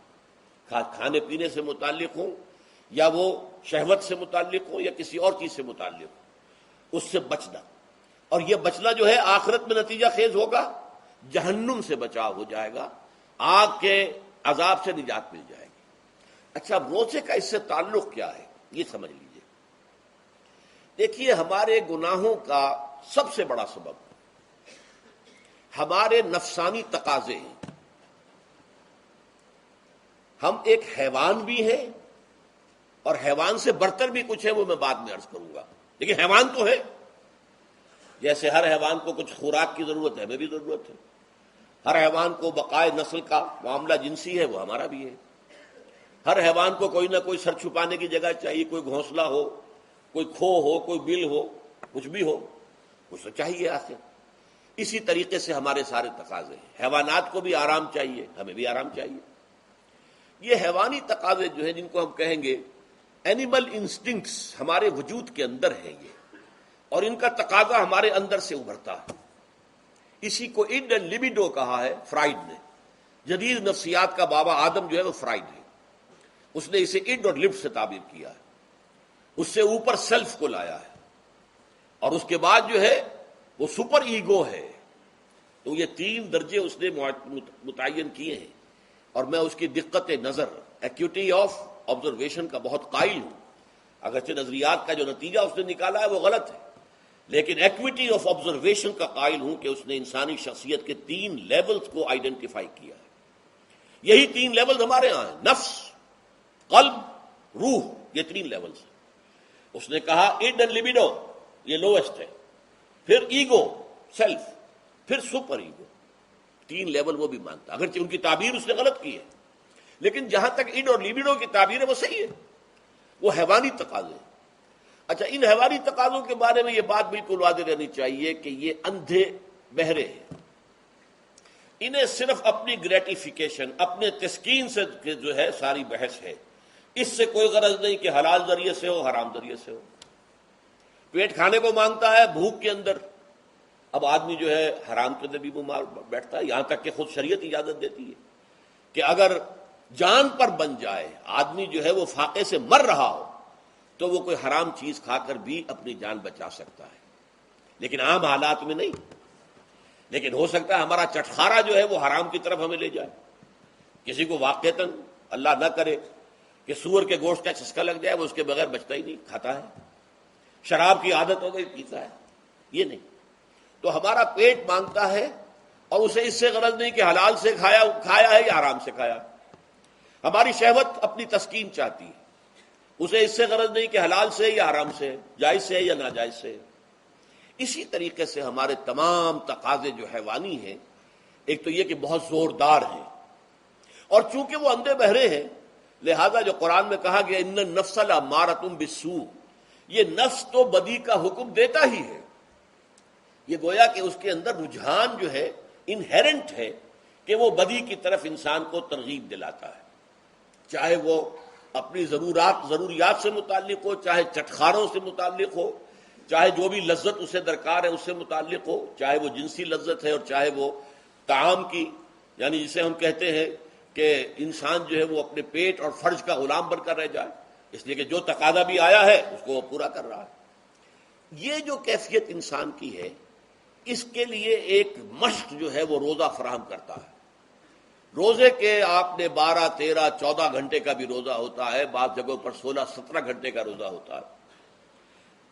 [SPEAKER 2] کھانے پینے سے متعلق ہوں یا وہ شہوت سے متعلق ہوں یا کسی اور چیز سے متعلق ہوں، اس سے بچنا. اور یہ بچنا جو ہے آخرت میں نتیجہ خیز ہوگا، جہنم سے بچاؤ ہو جائے گا، آگ کے عذاب سے نجات مل جائے گی. اچھا روزے کا اس سے تعلق کیا ہے یہ سمجھ لیجئے. دیکھیے ہمارے گناہوں کا سب سے بڑا سبب ہمارے نفسانی تقاضے ہیں. ہم ایک حیوان بھی ہیں اور حیوان سے برتر بھی کچھ ہے، وہ میں بعد میں عرض کروں گا، لیکن حیوان تو ہے. جیسے ہر حیوان کو کچھ خوراک کی ضرورت ہے، ہمیں بھی ضرورت ہے. ہر حیوان کو بقائے نسل کا معاملہ جنسی ہے، وہ ہمارا بھی ہے. ہر حیوان کو کوئی نہ کوئی سر چھپانے کی جگہ چاہیے، کوئی گھونسلہ ہو، کوئی کھو ہو، کوئی بل ہو، کچھ بھی ہو، کچھ تو چاہیے آخر. اسی طریقے سے ہمارے سارے تقاضے ہیں. حیوانات کو بھی آرام چاہیے، ہمیں بھی آرام چاہیے. یہ حیوانی تقاضے جو ہیں جن کو ہم کہیں گے اینیمل انسٹنکٹس، ہمارے وجود کے اندر ہے یہ، اور ان کا تقاضا ہمارے اندر سے ابھرتا ہے. اسی کو اڈ اینڈ لیبیڈو کہا ہے فرائڈ نے. جدید نفسیات کا بابا آدم جو ہے وہ فرائڈ ہے. اس نے اسے اڈ اور لب سے تعبیر کیا ہے. اس سے اوپر سیلف کو لایا ہے، اور اس کے بعد جو ہے وہ سپر ایگو ہے. تو یہ 3 درجے اس نے متعین کیے ہیں، اور میں اس کی دقت نظر، ایکیوٹی آف آبزرویشن کا بہت قائل ہوں. اگرچہ نظریات کا جو نتیجہ اس نے نکالا ہے وہ غلط ہے، لیکن ایکویٹی آف آبزرویشن کا قائل ہوں کہ اس نے انسانی شخصیت کے 3 لیولز کو آئیڈینٹیفائی کیا ہے. یہی 3 لیولز ہمارے ہاں ہیں، نفس، قلب، روح. یہ 3 لیولز ہیں. اس نے کہا اڈ اینڈ لیبیڈو یہ لوسٹ ہے، پھر ایگو، سیلف، پھر سپر ایگو. 3 لیول وہ بھی مانتا، اگرچہ ان کی تعبیر اس نے غلط کی ہے، لیکن جہاں تک اڈ اور لیبیڈو کی تعبیر ہے وہ صحیح ہے. وہ حیوانی تقاضے. اچھا ان حیوانی تقاضوں کے بارے میں یہ بات بالکل واضح رہنی چاہیے کہ یہ اندھے بہرے ہیں. انہیں صرف اپنی گریٹیفیکیشن، اپنے تسکین سے جو ہے ساری بحث ہے. اس سے کوئی غرض نہیں کہ حلال ذریعے سے ہو، حرام ذریعے سے ہو. پیٹ کھانے کو مانگتا ہے بھوک کے اندر. اب آدمی جو ہے حرام کے اندر بھی بیمار بیٹھتا ہے، یہاں تک کہ خود شریعت اجازت دیتی ہے کہ اگر جان پر بن جائے، آدمی جو ہے وہ فاقے سے مر رہا ہو، تو وہ کوئی حرام چیز کھا کر بھی اپنی جان بچا سکتا ہے، لیکن عام حالات میں نہیں. لیکن ہو سکتا ہے ہمارا چٹخارا جو ہے وہ حرام کی طرف ہمیں لے جائے. کسی کو واقعتاً اللہ نہ کرے کہ سور کے گوشت کا چسکا لگ جائے، وہ اس کے بغیر بچتا ہی نہیں، کھاتا ہے. شراب کی عادت ہو گئی، پیتا ہے. یہ نہیں. تو ہمارا پیٹ مانگتا ہے، اور اسے اس سے غرض نہیں کہ حلال سے کھایا ہے یا حرام سے کھایا. ہماری شہوت اپنی تسکین چاہتی ہے، اسے اس سے غرض نہیں کہ حلال سے یا حرام سے، جائز سے یا ناجائز سے۔ اسی طریقے سے ہمارے تمام تقاضے جو حیوانی ہیں، ایک تو یہ کہ بہت زوردار ہیں، اور چونکہ وہ اندھے بہرے ہیں، لہذا جو قرآن میں کہا گیا ان النفس لامارۃ بالسوء، یہ نفس تو بدی کا حکم دیتا ہی ہے۔ یہ گویا کہ اس کے اندر رجحان جو ہے انہیرنٹ ہے کہ وہ بدی کی طرف انسان کو ترغیب دلاتا ہے، چاہے وہ اپنی ضروریات سے متعلق ہو، چاہے چٹخاروں سے متعلق ہو، چاہے جو بھی لذت اسے درکار ہے اس سے متعلق ہو، چاہے وہ جنسی لذت ہے اور چاہے وہ طعام کی، یعنی جسے ہم کہتے ہیں کہ انسان جو ہے وہ اپنے پیٹ اور فرج کا غلام بن کر رہ جائے، اس لیے کہ جو تقاضا بھی آیا ہے اس کو وہ پورا کر رہا ہے۔ یہ جو کیفیت انسان کی ہے، اس کے لیے ایک مشق جو ہے وہ روزہ فراہم کرتا ہے۔ روزے کے آپ نے 12، 13، 14 گھنٹے کا بھی روزہ ہوتا ہے، بعض جگہوں پر 16، 17 گھنٹے کا روزہ ہوتا ہے۔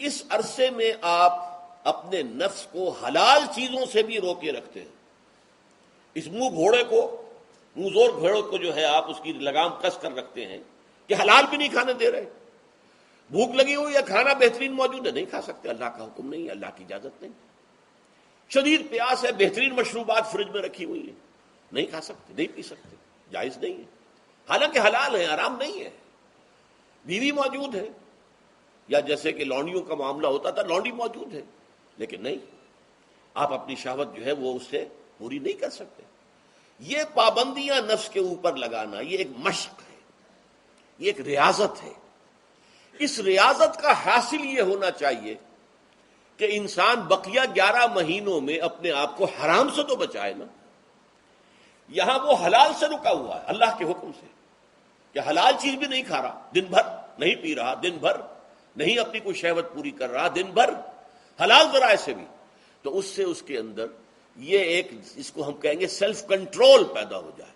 [SPEAKER 2] اس عرصے میں آپ اپنے نفس کو حلال چیزوں سے بھی روکے رکھتے ہیں۔ اس منہ زور گھوڑے کو جو ہے آپ اس کی لگام کس کر رکھتے ہیں کہ حلال بھی نہیں کھانے دے رہے، بھوک لگی ہوئی یا کھانا بہترین موجود ہے، نہیں کھا سکتے، اللہ کا حکم نہیں ہے، اللہ کی اجازت نہیں۔ شدید پیاس ہے، بہترین مشروبات فریج میں رکھی ہوئی ہے، نہیں کھا سکتے، نہیں پی سکتے، جائز نہیں ہے، حالانکہ حلال ہے، حرام نہیں ہے۔ بیوی موجود ہے، یا جیسے کہ لونڈیوں کا معاملہ ہوتا تھا، لونڈی موجود ہے، لیکن نہیں، آپ اپنی شہوت جو ہے وہ اس سے پوری نہیں کر سکتے۔ یہ پابندیاں نفس کے اوپر لگانا، یہ ایک مشق ہے، یہ ایک ریاضت ہے۔ اس ریاضت کا حاصل یہ ہونا چاہیے کہ انسان بقیہ 11 مہینوں میں اپنے آپ کو حرام سے تو بچائے نا۔ یہاں وہ حلال سے رکا ہوا ہے اللہ کے حکم سے، کہ حلال چیز بھی نہیں کھا رہا، دن بھر نہیں پی رہا، دن بھر نہیں اپنی کوئی شہوت پوری کر رہا، دن بھر حلال ذرائع سے بھی، تو اس سے اس کے اندر یہ ایک، اس کو ہم کہیں گے سیلف کنٹرول پیدا ہو جائے،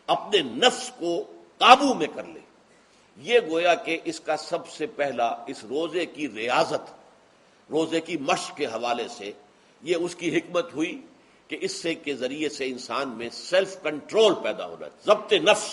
[SPEAKER 2] اپنے نفس کو قابو میں کر لے۔ یہ گویا کہ اس کا سب سے پہلا، اس روزے کی ریاضت، روزے کی مشق کے حوالے سے یہ اس کی حکمت ہوئی کہ اس سے کے ذریعے سے انسان میں سیلف کنٹرول پیدا ہو رہا ہے، ضبط نفس۔